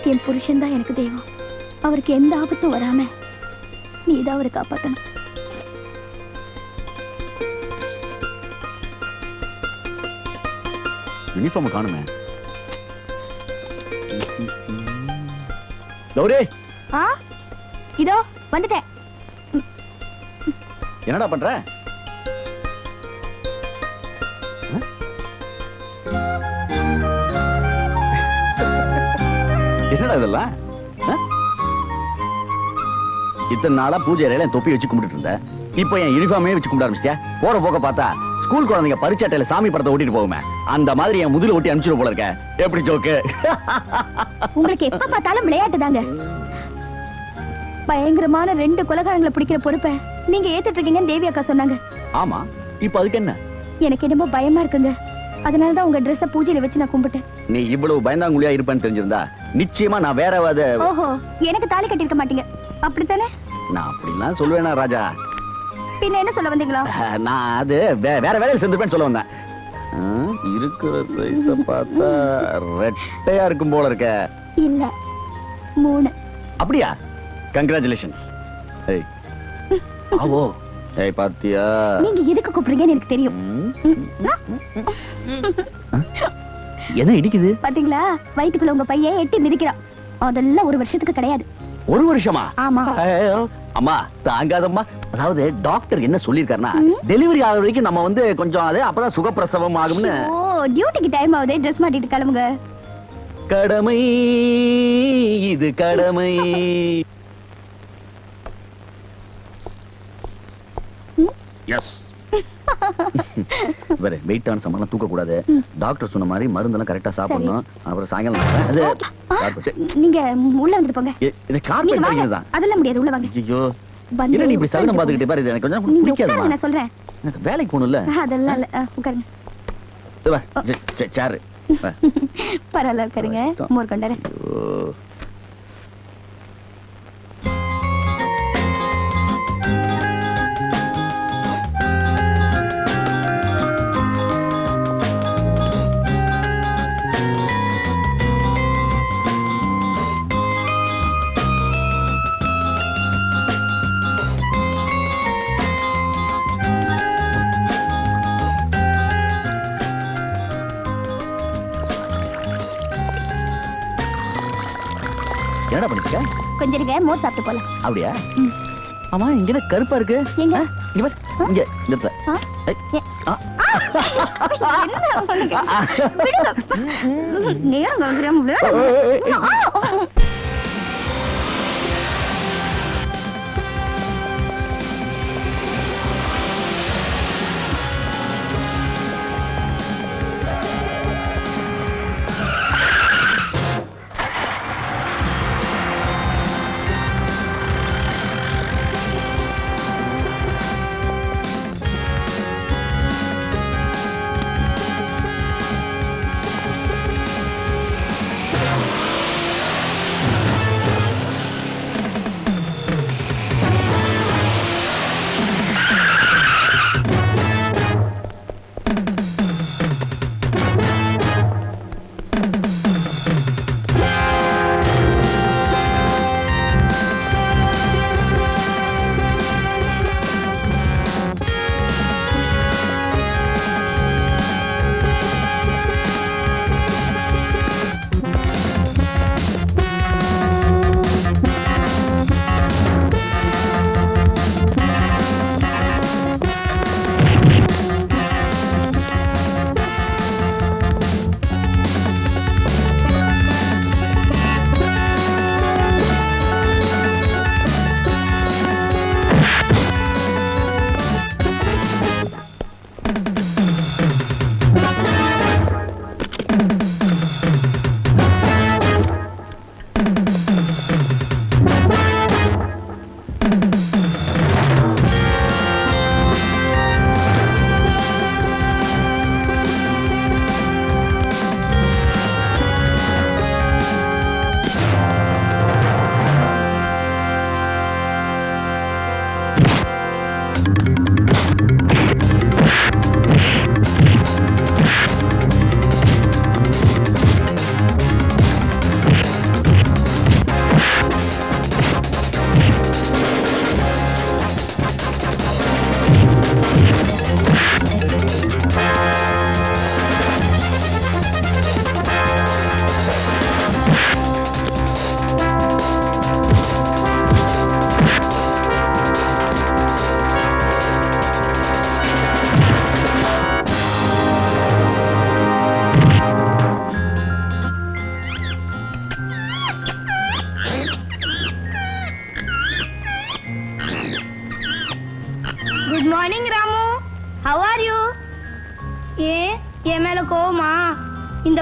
என் புருஷன் தான் எனக்கு தெய்வம். அவருக்கு எந்த ஆபத்தும் வராம நீதான் அவரை காப்பாத்தணும். யூனிஃபார்ம் காணுமே. கௌரி, இதோ வந்துட்டேன். என்னடா பண்ற? என்னடா இதெல்லாம்? இத்தனை நாளா பூஜை அறையில தொப்பி வச்சு கும்பிட்டு இருந்தேன். இப்போ என் யூனிஃபார்மே வச்சு கும்பிட ஆரம்பிச்சிட்டியா? போற போக்க பார்த்தா ஸ்கூல் குழந்தைங்க பரிச்சாட்டையில சாமி படத்தை ஓட்டிட்டு போகுமே, அந்த மாதிரி என் முதுகுல ஓட்டி அனுப்பிச்சிட போல இருக்க. எப்படி ஜோக்கு? உங்களுக்கு எப்ப பார்த்தாலும் விளையாட்டு தாங்க. பயங்கரமான 2 கொலைகாரங்களை பிடிக்கிற பொறுப்பை நீங்க ஏத்துட்டு இருக்கீங்கன்னு தேவி அக்கா சொன்னாங்க. ஆமா, இப்போ அதுக்கு என்ன? எனக்கு என்னமோ பயமா இருக்குங்க. அதனாலதான் உங்க ட்ரெஸ்ஸ பூஜையில வச்சு நான் கும்பிட்டேன். நீ இவ்வளவு பயந்தாங்குழியா இருப்பேன்னு தெரிஞ்சிருந்தா நிச்சயமா நான் வேற ஓஹோ, எனக்கு தாலி கட்டிருக்க மாட்டீங்க அப்படித்தானே? நான் அப்படிலாம் சொல்லுவேனா ராஜா? பின்ன என்ன சொல்ல வந்தீங்களா? நான் அது வேற வேலையில சேர்ந்துப்பேன்னு சொல்ல வந்தேன். இருக்கிற சைஸ பார்த்தா ரெட்டையா இருக்கும் போல இருக்க. இல்ல 3. அப்படியா? கங்க்ராச்சுலேஷன்ஸ். ஏய் ஆவோ. ஏய் பாத்தியா? நீங்க எதுக்கு கூப்பிடுறீங்கன்னு எனக்கு தெரியும். என்ன இடிக்குது பாத்தீங்களா? வயித்துக்குள்ள உங்க பையன் எட்டி மிதிக்கிறான். அதெல்லாம் 1 வருஷத்துக்கு கிடையாது. 1 வருஷமா? ஆமா. அம்மா தாங்காதம்மா. அதாவது டாக்டர் என்ன சொல்லிருக்காருன்னா, டெலிவரி ஆகுற வரைக்கும் நம்ம வந்து கொஞ்சம் அது அப்பதான் சுகப்பிரசவம் ஆகும்னு. ஓ, டியூட்டிக்கு டைம் ஆகுது. ட்ரெஸ் மாட்டிட்டு கிளம்புங்க. கடமை இது கடமை. எஸ். வேற வெயிட்டான சாமான் தூக்க கூடாது. டாக்டர் சொன்ன மாதிரி மருந்தெல்லாம் கரெக்டா சாப்பிடணும். அப்புறம் சாயங்காலம் நீங்க உள்ள வந்துட்டு போங்க. இது கார்பெட் தான். அதெல்லாம் முடியாது, உள்ள வாங்க. ஐயோ, என்ன நீ இப்படி சகுனம் பாத்துக்கிட்டே பாரு. எனக்கு கொஞ்சம் பிடிக்காதுமா. நான் சொல்றேன். எனக்கு வேலைக்கு போகணும்ல. அதெல்லாம் இல்ல, உட்காருங்க. சேர். பரவாயில்ல, உட்காருங்க. மோர் கொண்டாரு. என்னடா பண்ணிருக்க? கொஞ்சம் இருங்க, மோர் சாப்பிட்டு போலாம். அப்படியா? ஆமா, இங்க என்ன கருப்பா இருக்கு? எங்க? இங்க இங்க நிறுத்த. நேரம் வந்துடும்ல.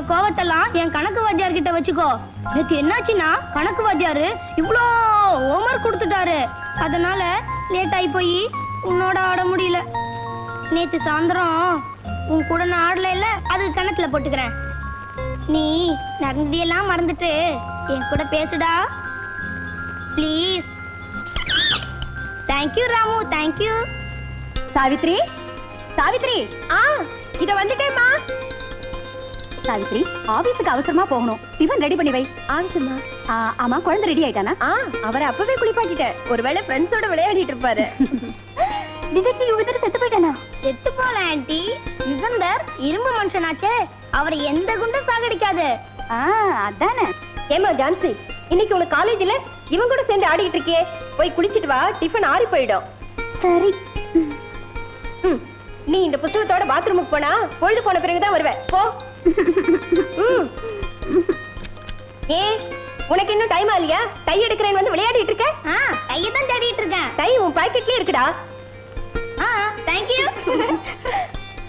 கோவத்தெல்லாம் என் கணக்கு வாத்தியார் கிட்ட வச்சுக்கோ. நேத்து என்னாச்சுன்னா கணக்கு வாத்தியாரு இவ்ளோ ஹோம்வொர்க் கொடுத்துட்டாரு. அதனால லேட் ஆகி போய் உன்னோட ஆட முடியல. நேத்து சாயந்தரம் உன் கூட நான் ஆடல இல்ல, அது கணக்குல போட்டுக்கிறேன். நீ நடந்ததெல்லாம் மறந்துட்டு என் கூட பேசுடா please. Thank you Ramu, thank you. Savitri, Savitri, இத வந்துட்டேம்மா. சாவித்ரி, ஆபீஸுக்கு அவசரமா போகணும். டிஃபன் ரெடி பண்ணி வை. ஆச்சுமா. ஆமா, குழந்தை ரெடி ஆயிட்டானா? அவரை அப்பவே குளிப்பாட்டிட்டேன். ஒருவேளை ஃப்ரெண்ட்ஸோட விளையாடிட்டு இருப்பாரு. திகச்சி யுகந்தர் செத்து போயிட்டானா? செத்து போல ஆன்ட்டி. யுகந்தர் இரும்பு மனுஷனாச்சே, அவரை எந்த குண்டும் சாகடிக்காது. அதானே. ஏமா ஜான்சி, இன்னைக்கு உனக்கு காலேஜ்ல இவன் கூட சேர்ந்து ஆடிட்டு இருக்கியே, போய் குளிச்சிட்டு வா, டிஃபன் ஆறி போயிடும். சரி. நீ இந்த புத்தகத்தோட பாத்ரூமுக்கு போனா பொழுது போன பிறகுதான் வருவ. போ. ஏ, உனக்கு இன்னும் டைம் ஆகலையா? கை எடுக்கிறேன்னு வந்து விளையாடிட்டு இருக்க? கையை தான் தேடிட்டு இருக்கேன். கை உன் பாக்கெட்லயே இருக்குடா. Thank you.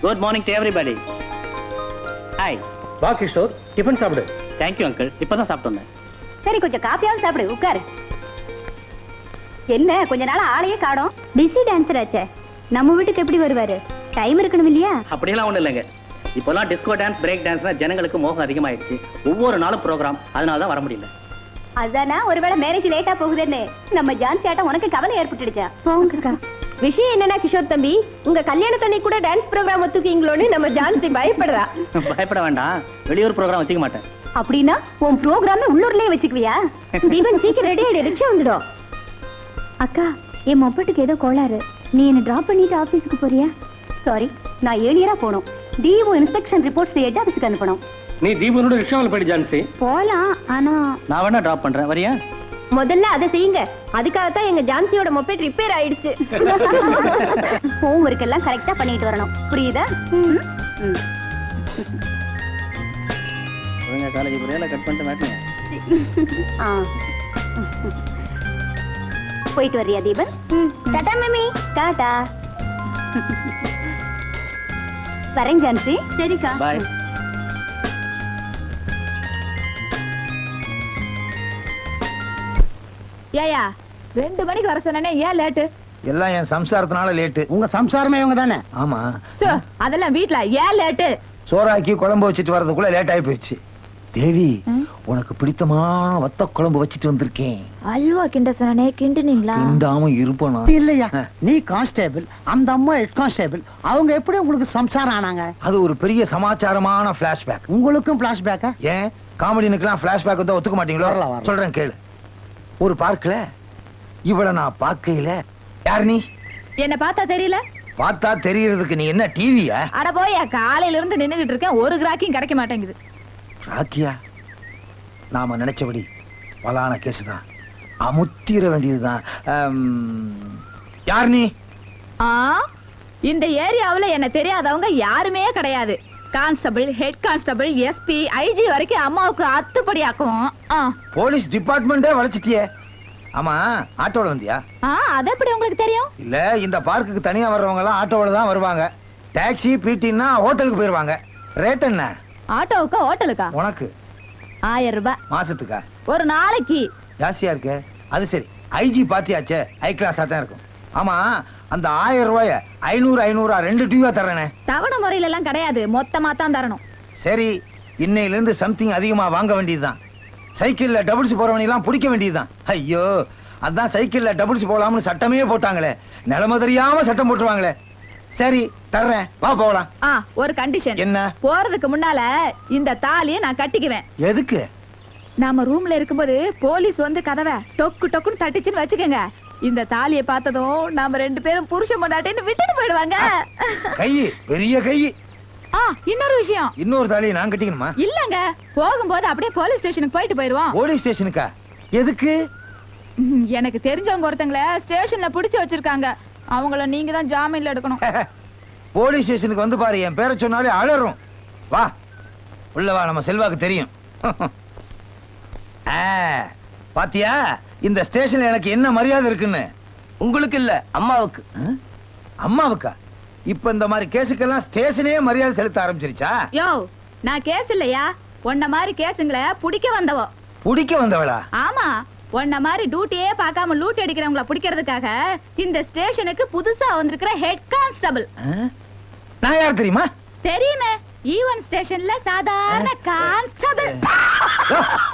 Good morning to everybody. Hi. வா கிஷோர், டிஃபன் சாப்பிடு. தேங்க்யூ அங்கிள், இப்பதான் சாப்பிட்டு வந்தேன். சரி, கொஞ்சம் காப்பியாவது சாப்பிடு. உட்காரு. என்ன கொஞ்ச நாள் ஆளையே காணோம்? பிஸி டான்சர் ஆச்சே. நம்ம வீட்டுக்கு எப்படி வருவாரு? டைம் இருக்கணும் இல்லையா? அப்படியெல்லாம் ஒண்ணும் இல்லைங்க. இப்போலாம் டிஸ்கோ டான்ஸ், பிரேக் டான்ஸ்னா ஜனங்களுக்கு மோகம் அதிகமாயிடுச்சு. ஒவ்வொரு நாளும் ப்ரோக்ராம், அதனால தான் வர முடியல. அதானா ஒருவேளை மேரேஜ் லேட்டா போகுதுன்னு நம்ம ஜான்சி ஆட்டம் உனக்கு கவலை ஏற்பட்டுடுச்சா? போங்கக்கா. விஷயம் என்னன்னா கிஷோர் தம்பி, உங்க கல்யாணத்தன்னை கூட டான்ஸ் ப்ரோக்ராம் ஒத்துக்கீங்களோன்னு நம்ம ஜான்சி பயப்படுறா. பயப்பட வேண்டாம், வெளியூர் ப்ரோக்ராம் வச்சுக்க மாட்டேன். அப்படின்னா உன் ப்ரோக்ராம் உள்ளூர்லயே வச்சுக்குவியா? தீபன் சீக்கிரம் ரெடி ஆயிடு, ரிக்ஷா வந்துடும். அக்கா, என் மொப்பட்டுக்கு ஏதோ கோளாறு. நீ என்ன டிராப் பண்ணிட்டு ஆபீஸ்க்கு போறியா? சாரி, நான் ஏர்லியரா போகணும். டிஓ இன்ஸ்பெக்ஷன் ரிப்போர்ட்ஸ் ஹெட் ஆபீஸ்க்கு அனுப்பணும். நீ தீபனோட ரிக்ஷாவில் போயிடு ஜான்சி. போலாம், ஆனா நான் வேணா டிராப் பண்றேன், வரியா? முதல்ல அதை செய்யுங்க. அதுக்காகத்தான் எங்க ஜான்சியோட மொபைல் ரிப்பேர் ஆயிடுச்சு. ஹோம் ஒர்க் எல்லாம் கரெக்டா பண்ணிட்டு வரணும், புரியுதா? காலேஜ் புரியல, கட் பண்ணிட்டு மாட்டேங்க. போயிட்டு வர்றியா தீபன்? டாடா மம்மி. டாடா. வரேன் ஜான்சி. சரிக்கா. பாய். ஏயா 2 மணிக்கு வர சொன்னே, ஏன் லேட்டு? எல்லாம் என் சம்சாரத்தினால லேட்டு. உங்க சம்சாரமே இவங்க தானே? ஆமா. அதெல்லாம் வீட்ல ஏன் லேட்டு? சோறாக்கி குழம்பு வச்சுட்டு வர்றதுக்குள்ள லேட் ஆகி போயிடுச்சு. தேவி, உனக்கு பிடித்தமான வத்த குழம்பு வச்சிட்டு வந்திருக்கேன். அல்வா கிண்ட சொன்னே, கிண்டுனீங்களா? கிண்டாம இருப்பனா? இல்லையா, நீ கான்ஸ்டேபிள், அந்த அம்மா ஹெட் கான்ஸ்டேபிள். அவங்க எப்படி உங்களுக்கு சம்சாரம் ஆனாங்க? அது ஒரு பெரிய சமாச்சாரமான பிளாஷ்பேக். உங்களுக்கும் பிளாஷ்பேக்கா? ஏன் காமெடினுக்கெல்லாம் பிளாஷ்பேக் வந்து ஒத்துக்க மாட்டீங்களோ? வரலாம், வரலாம். சொல்றேன் கேளு. ஒரு பார்க்ல இவள நான் பார்க்கையில, யார் நீ? என்ன பார்த்தா தெரியல? பார்த்தா தெரியறதுக்கு நீ என்ன டிவியா? அட போயா, காலையில இருந்து நின்னுகிட்டு இருக்கேன், ஒரு கிராக்கியும் கிடைக்க மாட்டேங்குது. ராக்கியா? நாம நினைச்சபடி பலான கேஸ் தான், அமுத்திர வேண்டியதுதான். யார் நீ? இந்த ஏரியாவுல என்ன தெரியாதவங்க யாருமே கிடையாது. Constable, head constable, SP, IG வரைக்கும் அம்மாவுக்கு அத்துப்படியாக்கும். போலீஸ் டிபார்ட்மெண்டே வளைச்சிட்டியே. ஆமா, ஆட்டோல வந்தியா? அது எப்படி உங்களுக்கு தெரியும்? இல்ல, இந்த பார்க்குக்கு தனியா வர்றவங்க எல்லாம் ஆட்டோல தான் வருவாங்க. டாக்ஸி, பிடினா ஹோட்டலுக்கு போயிருவாங்க. ரேட் என்ன? ஆட்டோவுக்கா ஹோட்டலுக்கா? உனக்கு 1000 ரூபாய். மாசத்துக்கா? ஒரு நாளைக்கு. ஜாஸ்தியா இருக்கு. அது சரி, ஐஜி பாத்தியாச்சே, ஹை கிளாஸா தான் இருக்கும். ஆமா, அந்த 1000 ரூபாய 500 500 2 டியூவா தர்றேனே. தவணை முறையில எல்லாம் கிடையாது, மொத்தமா தான் தரணும். சரி, இன்னையில இருந்து சம்திங் அதிகமா வாங்க வேண்டியதுதான். சைக்கிள்ல டபுள்ஸ் போறவனி எல்லாம் பிடிக்க வேண்டியதுதான். ஐயோ, அதான் சைக்கிள்ல டபுள்ஸ் போலாம்னு சட்டமே போட்டாங்களே. நிலைமை தெரியாம சட்டம் போட்டுருவாங்களே. சரி, தர்றேன், வா போகலாம். ஒரு கண்டிஷன். என்ன? போறதுக்கு முன்னால இந்த தாலியை நான் கட்டிக்குவேன். எதுக்கு? நாம ரூம்ல இருக்கும்போது போலீஸ் வந்து கதவை டொக்கு டொக்குன்னு தட்டிச்சுன்னு வச்சுக்கோங்க, இந்த தாலியை பார்த்ததும் நாம 2 பேரும் புருஷன் பொண்டாட்டின்னு விட்டுட்டு போயிடுவாங்க. கை, பெரிய கை. இன்னொரு விஷயம். இன்னொரு தாலியை நான் கட்டிக்கணுமா? இல்லங்க, போகும்போது அப்படியே போலீஸ் ஸ்டேஷனுக்கு போயிட்டு போயிடுவோம். போலீஸ் ஸ்டேஷனுக்கா? எதுக்கு? எனக்கு தெரிஞ்சவங்க ஒருத்தங்கள ஸ்டேஷன்ல பிடிச்சு வச்சிருக்காங்க, அவங்கள நீங்க தான் ஜாமீன்ல எடுக்கணும். போலீஸ் ஸ்டேஷனுக்கு வந்து பாரு, என் பேரை சொன்னாலே அலறும். வா உள்ள வா, நம்ம செல்வாக்கு தெரியும். பாத்தியா இந்த ஸ்டேஷன்ல எனக்கு என்ன மரியாதை இருக்குன்னு? உங்களுக்கு இல்ல, அம்மாவுக்கு. அம்மாவுக்கா? இப்ப இந்த மாதிரி கேஸுக்கெல்லாம் ஸ்டேஷனே மரியாதை செலுத்த ஆரம்பிச்சிருச்சா? யோ, நான் கேஸ் இல்லையா, உன்ன மாதிரி கேசுங்களை புடிக்க வந்தவோ. பிடிக்க வந்தவளா? ஆமா, உன்ன மாதிரி டியூட்டியே பார்க்காம லூட் அடிக்கிறவங்கள பிடிக்கிறதுக்காக இந்த ஸ்டேஷனுக்கு புதுசா வந்திருக்கிற ஹெட் கான்ஸ்டபிள். நான் யார் தெரியுமா? தெரியுமே, ஈவன் ஸ்டேஷன்ல சாதாரண கான்ஸ்டபிள்.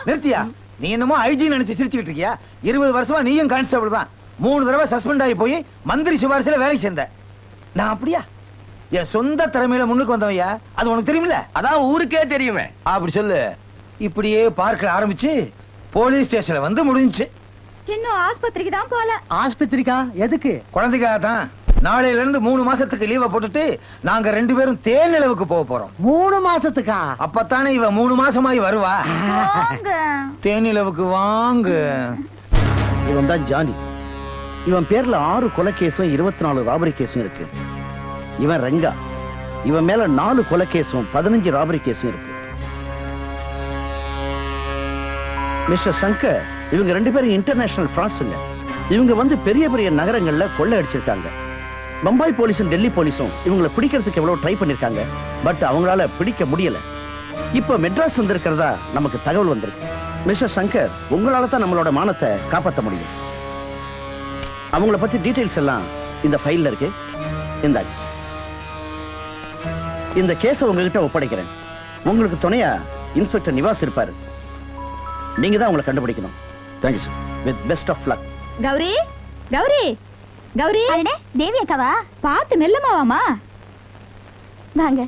நிறுத்தியா? நீ என்னமோ ஐஜி நினைச்சு சிரிச்சுக்கிட்டு இருக்கியா? 20 வருஷமா நீயும் கான்ஸ்டபிள் தான். 3 தடவை சஸ்பெண்ட் ஆகி போய் மந்திரி சிபாரிசுல வேலைக்கு சேர்ந்த. நான் அப்படியா? என் சொந்த திறமையில முன்னுக்கு வந்தவையா? அது உனக்கு தெரியுமில்ல? அதான் ஊருக்கே தெரியுமே. அப்படி சொல்லு. இப்படியே பார்க்க ஆரம்பிச்சு போலீஸ் ஸ்டேஷன்ல வந்து முடிஞ்சுச்சு. இன்னும் ஆஸ்பத்திரிக்கு தான் போல. ஆஸ்பத்திரிக்கா? எதுக்கு? குழந்தைக்காக தான். நாளையில இருந்து 3 மாசத்துக்கு லீவை போட்டுட்டு நாங்க 2 பேரும் தேனிலவுக்கு போக போறோம். 3 மாசத்துக்கா? அப்பத்தானே இவ 3 மாசமாயி வருவா. போங்க. தேனிலவுக்கு வாங்க. இவன் தான் ஜானி. இவன் பேர்ல 6 கொலை கேஸும் 24 ராபரி கேஸும் இருக்கு. இவன் ரங்கா. இவன் மேல 4 கொலை கேஸும் 15 ராபரி கேஸும் இருக்கு. மிஸ்டர் சங்கர், இவங்க 2 பேரும் இன்டர்நேஷனல் ஃப்ராட்ஸுங்க. இவங்க வந்து பெரிய பெரிய நகரங்கள்ல கொள்ளை அடிச்சிருக்காங்க. பம்பாய் போலீஸும் டெல்லி போலீஸும் இவங்களை பிடிக்கிறதுக்கு எவ்வளவு ட்ரை பண்ணிருக்காங்க. பட் அவங்களால பிடிக்க முடியல. இப்ப மெட்ராஸ் வந்திருக்கிறதா நமக்கு தகவல் வந்திருக்கு. மிஸ்டர் சங்கர், உங்களால தான் நம்மளோட மானத்தை காப்பாற்ற முடியும். அவங்கள பத்தி டீடைல்ஸ் எல்லாம் இந்த ஃபைல்ல இருக்கு. இந்த கேஸை உங்ககிட்ட ஒப்படைக்கிறேன். உங்களுக்கு துணையா இன்ஸ்பெக்டர் நிவாஸ் இருப்பாரு. நீங்க தான் அவங்களை கண்டுபிடிக்கணும். Thank you sir. With best of luck. Gauri, Gauri, Gauri. அடடே, தேவி அக்காவா? பார்த்து மெல்லமாவாமா. வாங்க.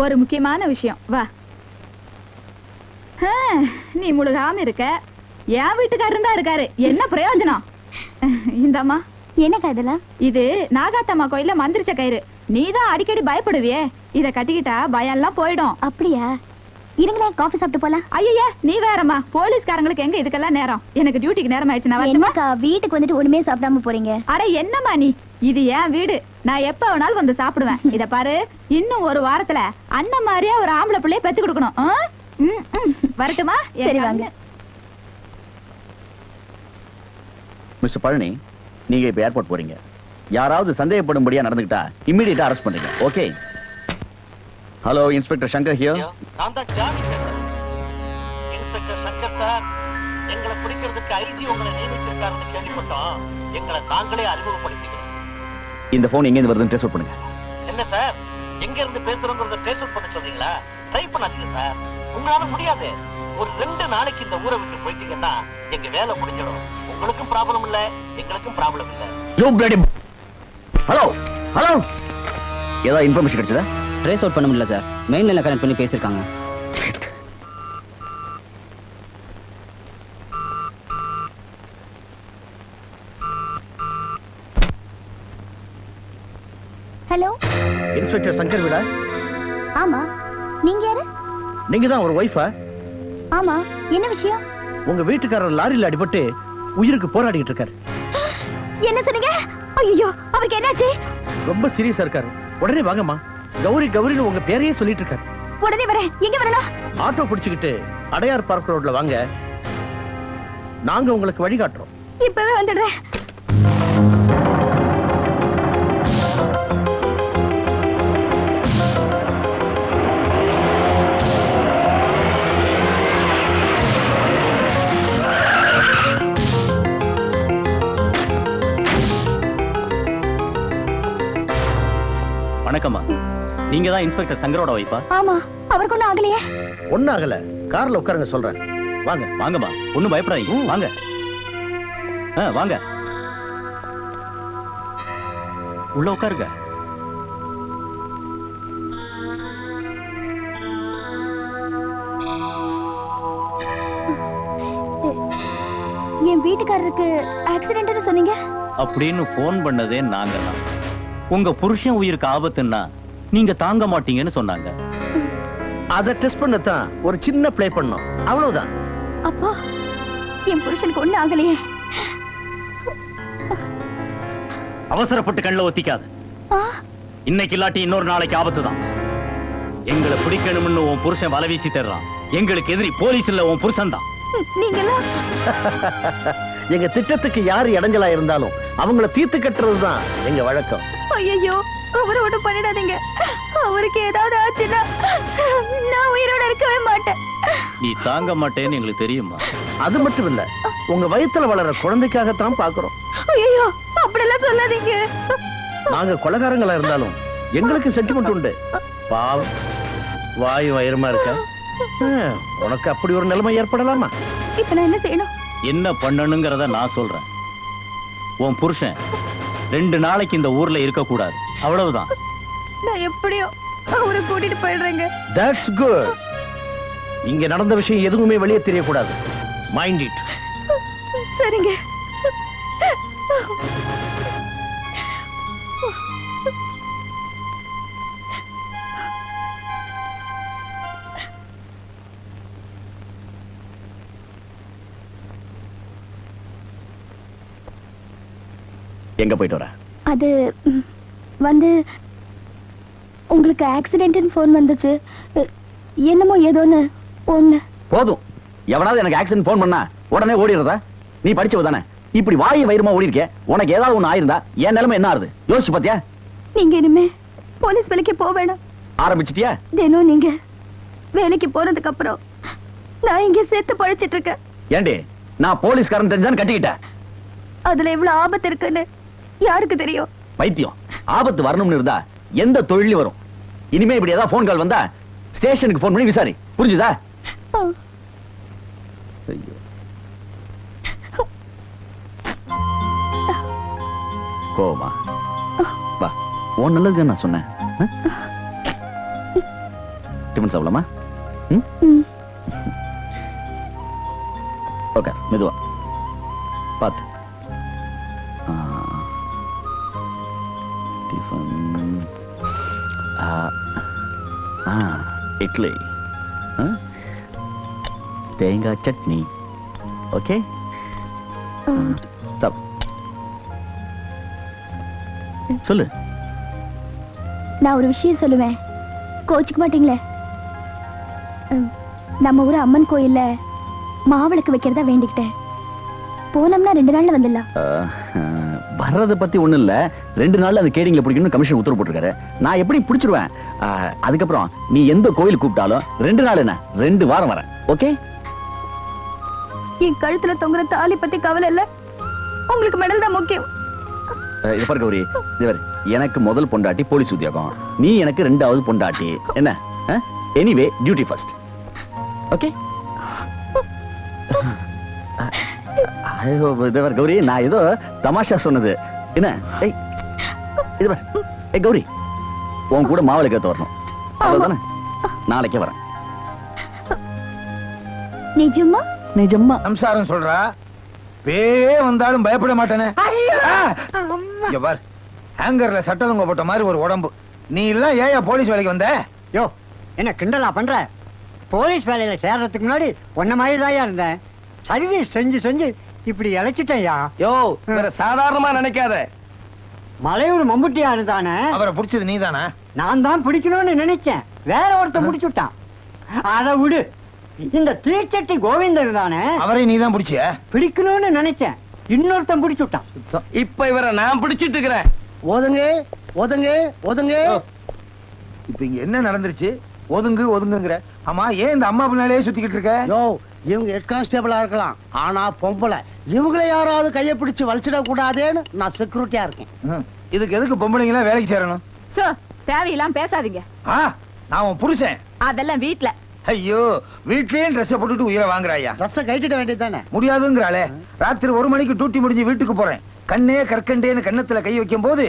ஒரு முக்கியமான விஷயம். வா. நீ முழுகாம இருக்க, என் வீட்டுக்காரர் தான் இருக்காரு. என்ன பிரயோஜனம்? இந்தம்மா. என்னக்கா இதெல்லாம்? இது நாகாத்தம்மா கோயில்ல மந்திரிச்ச கயிறு. நீதான் அடிக்கடி பயப்படுவியே, இத கட்டிக்கிட்டா பயம் எல்லாம் போயிடும். அப்படியா? இருங்களேன், காஃபி சாப்பிட்டு போலாம். ஐயா, நீ வேறம்மா. போலீஸ்காரங்களுக்கு எங்க இதுக்கெல்லாம் நேரம்? எனக்கு டியூட்டிக்கு நேரம் ஆயிடுச்சு. நான் வரட்டுமா? என்னக்கா வீட்டுக்கு வந்துட்டு ஒண்ணுமே சாப்பிடாம போறீங்க? அட என்னம்மா நீ, இது என் வீடு. நான் எப்ப வேணாலும் வந்து சாப்பிடுவேன். இத பாரு, இன்னும் ஒரு வாரத்துல அண்ணன் மாதிரியா ஒரு ஆம்பளை பிள்ளைய பெத்து கொடுக்கணும். வரட்டுமா? சரி வாங்க. மிஸ்டர் பழனி, நீங்க இப்ப ஏர்போர்ட் போறீங்க. யாராவது சந்தேகப்படும்படியா நடந்துக்கிட்டா இம்மிடியேட்டா அரெஸ்ட் பண்ணுங்க. Okay? Hello, inspector Shankar here. நான் தான் ஜானி பேசுறேன். இன்ஸ்பெக்டர் சங்கர் சார், எங்களை பிடிக்கிறதுக்கு ஐஜி உங்களை நியமிச்சிருக்காருன்னு கேள்விப்பட்டோம். எங்களை நாங்களே அறிமுகப்படுத்திக்கிறோம். இந்த போன் எங்க இருந்து வருதுன்னு ட்ரேஸ் அவுட் பண்ணுங்க. என்ன சார், எங்க இருந்து பேசுறோங்கிறத ட்ரேஸ் அவுட் பண்ண சொல்றீங்களா? ட்ரை பண்ணாதீங்க சார், உங்களால முடியாது. ஒரு 2 நாளைக்கு இந்த ஊரை விட்டு போயிட்டீங்கன்னா எங்க வேலை முடிஞ்சிடும். உங்களுக்கும் ப்ராப்ளம் இல்ல, எங்களுக்கும் ப்ராப்ளம் இல்ல. You bloody. ஹலோ ஹலோ, ஏதாவது இன்ஃபர்மேஷன் கிடைச்சதா? ட்ரேஸ் அவுட் பண்ண முடியல சார். மெயின் லைன்ல கனெக்ட் பண்ணி பேசிருக்காங்க. ஹலோ, இன்ஸ்பெக்டர் சங்கர் வீடா? ஆமா. நீங்க யாரு? நீங்க தான் ஒரு ஒய்ஃபா? ஆமா. என்ன விஷயம்? உங்க வீட்டுக்காரர் லாரியில அடிபட்டு உயிருக்கு போராடிட்டு இருக்காரு. என்ன சொன்னீங்க? ஐயோ, அவருக்கு என்னாச்சு? ரொம்ப சீரியஸா இருக்காரு. உடனே வாங்கம்மா. கௌரி கௌரின்னு உங்க பேரையே சொல்லிட்டு இருக்காரு. உடனே வரேன். எங்க வரணும்? ஆட்டோ பிடிச்சுக்கிட்டு அடையார் பார்க் ரோட்ல வாங்க. நாங்க உங்களுக்கு வழிகாட்டுறோம். இப்பவே வந்துடுறேன். வணக்கம்மா. நீங்க தான் இன்ஸ்பெக்டர் சங்கரோட வைப்பா? ஆமா. அவருக்கு ஒண்ணும் ஆகலையே. ஒண்ணும் ஆகல. கார்ல உட்காருங்க சொல்றேன். வாங்க. வாங்கம்மா, ஒண்ணும் பயப்படாதீங்க. வாங்க. வாங்க, உள்ள உட்காருங்க. என் வீட்டுக்காரருக்கு ஆக்சிடென்ட்னு சொன்னீங்க. அப்படின்னு போன் பண்ணதே நாங்க தான். உங்க புருஷன் உயிருக்கு ஆபத்துன்னா நீங்க தாங்க மாட்டீங்கன்னு சொன்னாங்க. அத டெஸ்ட் பண்ணத்தான் ஒரு சின்ன ப்ளே பண்ணோம், அவ்வளவுதான். அப்பா, என் புருஷனுக்கு ஒண்ணும் ஆகலையே. அவசரப்பட்டு கண்ணில் ஒத்திக்காது. இன்னைக்கு இல்லாட்டி இன்னொரு நாளைக்கு ஆபத்து தான். எங்களை பிடிக்கணும்னு உன் புருஷன் வலை வீசி தர்றான். எங்களுக்கு எதிரி போலீஸ் இல்ல, உன் புருஷன் தான். நீங்கெல்லாம் எங்க திட்டத்துக்கு யாரு இடைஞ்சலா இருந்தாலும் அவங்கள தீர்த்து கட்டுறதுதான் எங்க வழக்கம். ஐயோ, அவரை ஒண்ணும் பண்ணிடாதீங்க. அவருக்கு ஏதாவது ஆச்சுன்னா நான் உயிரோட இருக்கவே மாட்டேன். நீ தாங்க மாட்டேன்னு எங்களுக்கு தெரியுமா? அது மட்டும் இல்ல, உங்க வயித்துல வளர குழந்தைக்காகத்தான் பாக்குறோம். ஐயோ, அப்படியெல்லாம் சொல்லாதீங்க. நாங்க கொலைகாரங்களா இருந்தாலும் எங்களுக்கு சென்டிமெண்ட் உண்டு. பாவம், வாய் வயிறுமா இருக்க. உனக்கு அப்படி ஒரு நிலைமை ஏற்படலாமா? இப்ப நான் என்ன செய்யணும்? என்ன பண்ணணுங்கிறத நான் சொல்றேன். உன் புருஷன் 2 நாளைக்கு இந்த ஊர்ல இருக்க கூடாது, அவ்வளவுதான். நான் எப்படியோ அவரை கூட்டிட்டு போயிடுறேங்க. That's good. இங்க நடந்த விஷயம் எதுவுமே வெளியே தெரியக்கூடாது. Mind it. சரிங்க. எங்க போயிட்டு வர? அது வந்து உங்களுக்கு ஆக்சிடென்ட்னு ஃபோன் வந்துச்சு. என்னமோ ஏதோன்னு ஒண்ணு. போதும், எவனாவது எனக்கு ஆக்சிடென்ட் போன் பண்ணா உடனே ஓடிடுறதா? நீ படிச்சவ தானே, இப்படி வாயை வயிறுமா ஓடி இருக்க. உனக்கு ஏதாவது ஒண்ணு ஆயிருந்தா என் நிலைமை என்ன ஆறுது யோசிச்சு பாத்தியா? நீங்க இனிமே போலீஸ் வேலைக்கு போக வேண்டாம். ஆரம்பிச்சிட்டியா? தினம் நீங்க வேலைக்கு போனதுக்கு அப்புறம் நான் இங்க சேர்த்து பழிச்சிட்டு இருக்கேன். ஏண்டி, நான் போலீஸ்காரன் தெரிஞ்சான்னு கட்டிக்கிட்டேன். அதுல எவ்வளவு ஆபத்து இருக்குன்னு யாருக்கு தெரியும்? பைத்தியம், ஆபத்து வரணும்னு இருந்தா எந்த தொழிலும் வரும். இனிமே இப்படி ஏதாவது போன் கால் வந்தா ஸ்டேஷனுக்கு போன் பண்ணி விசாரி, புரிஞ்சுதா? ஐயோ, கோமா வா, உன் நல்லதுக்கு நான் சொன்னேன். டிஃபன் சாப்பிடலாமா? ஓகே, மெதுவா பார்த்து. இட்லி, தேங்காய் சட்னி. ஓகே, சொல்லு. நான் ஒரு விஷயம் சொல்லுவேன், கோச்சுக்க மாட்டீங்களே? நம்ம ஊர் அம்மன் கோயில்ல மாவிளக்கு வைக்கிறதா வேண்டிக்கிட்டேன். போனோம்னா 2 நாள்ல வந்துடலாம். வர்றத பத்தி ஒண்ணும் இல்ல, 2 நாள்ல அந்த கேடிங்ல பிடிக்கணும் கமிஷன் உத்தரவு போட்டிருக்காரு. நான் எப்படி பிடிச்சிருவேன். அதுக்கப்புறம் நீ எந்த கோயில் கூப்பிட்டாலும் 2 நாள் என்ன 2 வாரம் வரேன். ஓகே? என் கழுத்துல தொங்குற தாலி பத்தி கவலை இல்ல, உங்களுக்கு மெடல் தான் முக்கியம். இது பாரு கௌரி, எனக்கு முதல் பொண்டாட்டி போலீஸ் உத்தியோகம், நீ எனக்கு 2வது பொண்டாட்டி. என்ன? Anyway duty first. Okay? Gauri, நான் ஏதோ தமாஷா சொன்னது. என்ன? இது பாரு, கௌரி, உன் கூட மாவளை கேத்து வரணும், அவ்வளவுதானே? நாளைக்கே வரேன். நிஜமா? நிஜமா. சம்சாரம் சொல்றா, பேயே வந்தாலும் பயப்பட மாட்டேனே. ஹேங்கர்ல சட்டதங்க போட்ட மாதிரி ஒரு உடம்பு. நீ எல்லாம் ஏயா போலீஸ் வேலைக்கு வந்த? யோ, என்ன கிண்டலா பண்ற? போலீஸ் வேலையில சேர்றதுக்கு முன்னாடி ஒன்ன மாதிரி தான் இருந்தேன். சர்வீஸ் செஞ்சு செஞ்சு இப்படி இழைச்சிட்டேயா. யோ, வேற சாதாரணமா நினைக்காத. மலையூர் மம்புட்டியா இருந்தானே, அவரை பிடிச்சது நீதானா? நான் தான் பிடிக்கணும்னு நினைச்சேன், வேற ஒருத்தன் பிடிச்சுட்டான். அதை விடு. இந்த தீச்சட்டி கோவிந்தன் இருந்தானே, அவரை நீதான் பிடிச்சிய? பிடிக்கணும்னு நினைச்சேன், இன்னொருத்தன் பிடிச்சுட்டான். இப்ப இவரை நான் பிடிச்சிட்டு இருக்கிறேன். ஒதுங்க ஒதுங்க ஒதுங்க. இப்ப இங்க என்ன நடந்துருச்சு? ஒதுங்கு ஒதுங்குங்கிற. ஆமா, ஏன் இந்த அம்மா பின்னாலே சுத்திக்கிட்டு இருக்க? யோ, இவங்க ஹெட் கான்ஸ்டபிளா இருக்கலாம், ஆனா பொம்பளை. இவங்களை யாராவது கையை பிடிச்சு வலிச்சிட கூடாதேன்னு நான் செக்யூரிட்டியா இருக்கேன். இதுக்கு எதுக்கு பொம்பளைங்களா வேலைக்கு சேரணும்? சோ, தேவையெல்லாம் பேசாதீங்க. நான் உன் புருஷன். அதெல்லாம் வீட்ல. ஐயோ, வீட்லயே ட்ரெஸ் போட்டுட்டு உயிரை வாங்குறாயா? ட்ரெஸ் கட்டிட வேண்டியதானே? முடியாதுங்கிறாளே. ராத்திரி 1 மணிக்கு டியூட்டி முடிஞ்சு வீட்டுக்கு போறேன். கண்ணே கற்கண்டேன்னு கண்ணத்துல கை வைக்கும் போது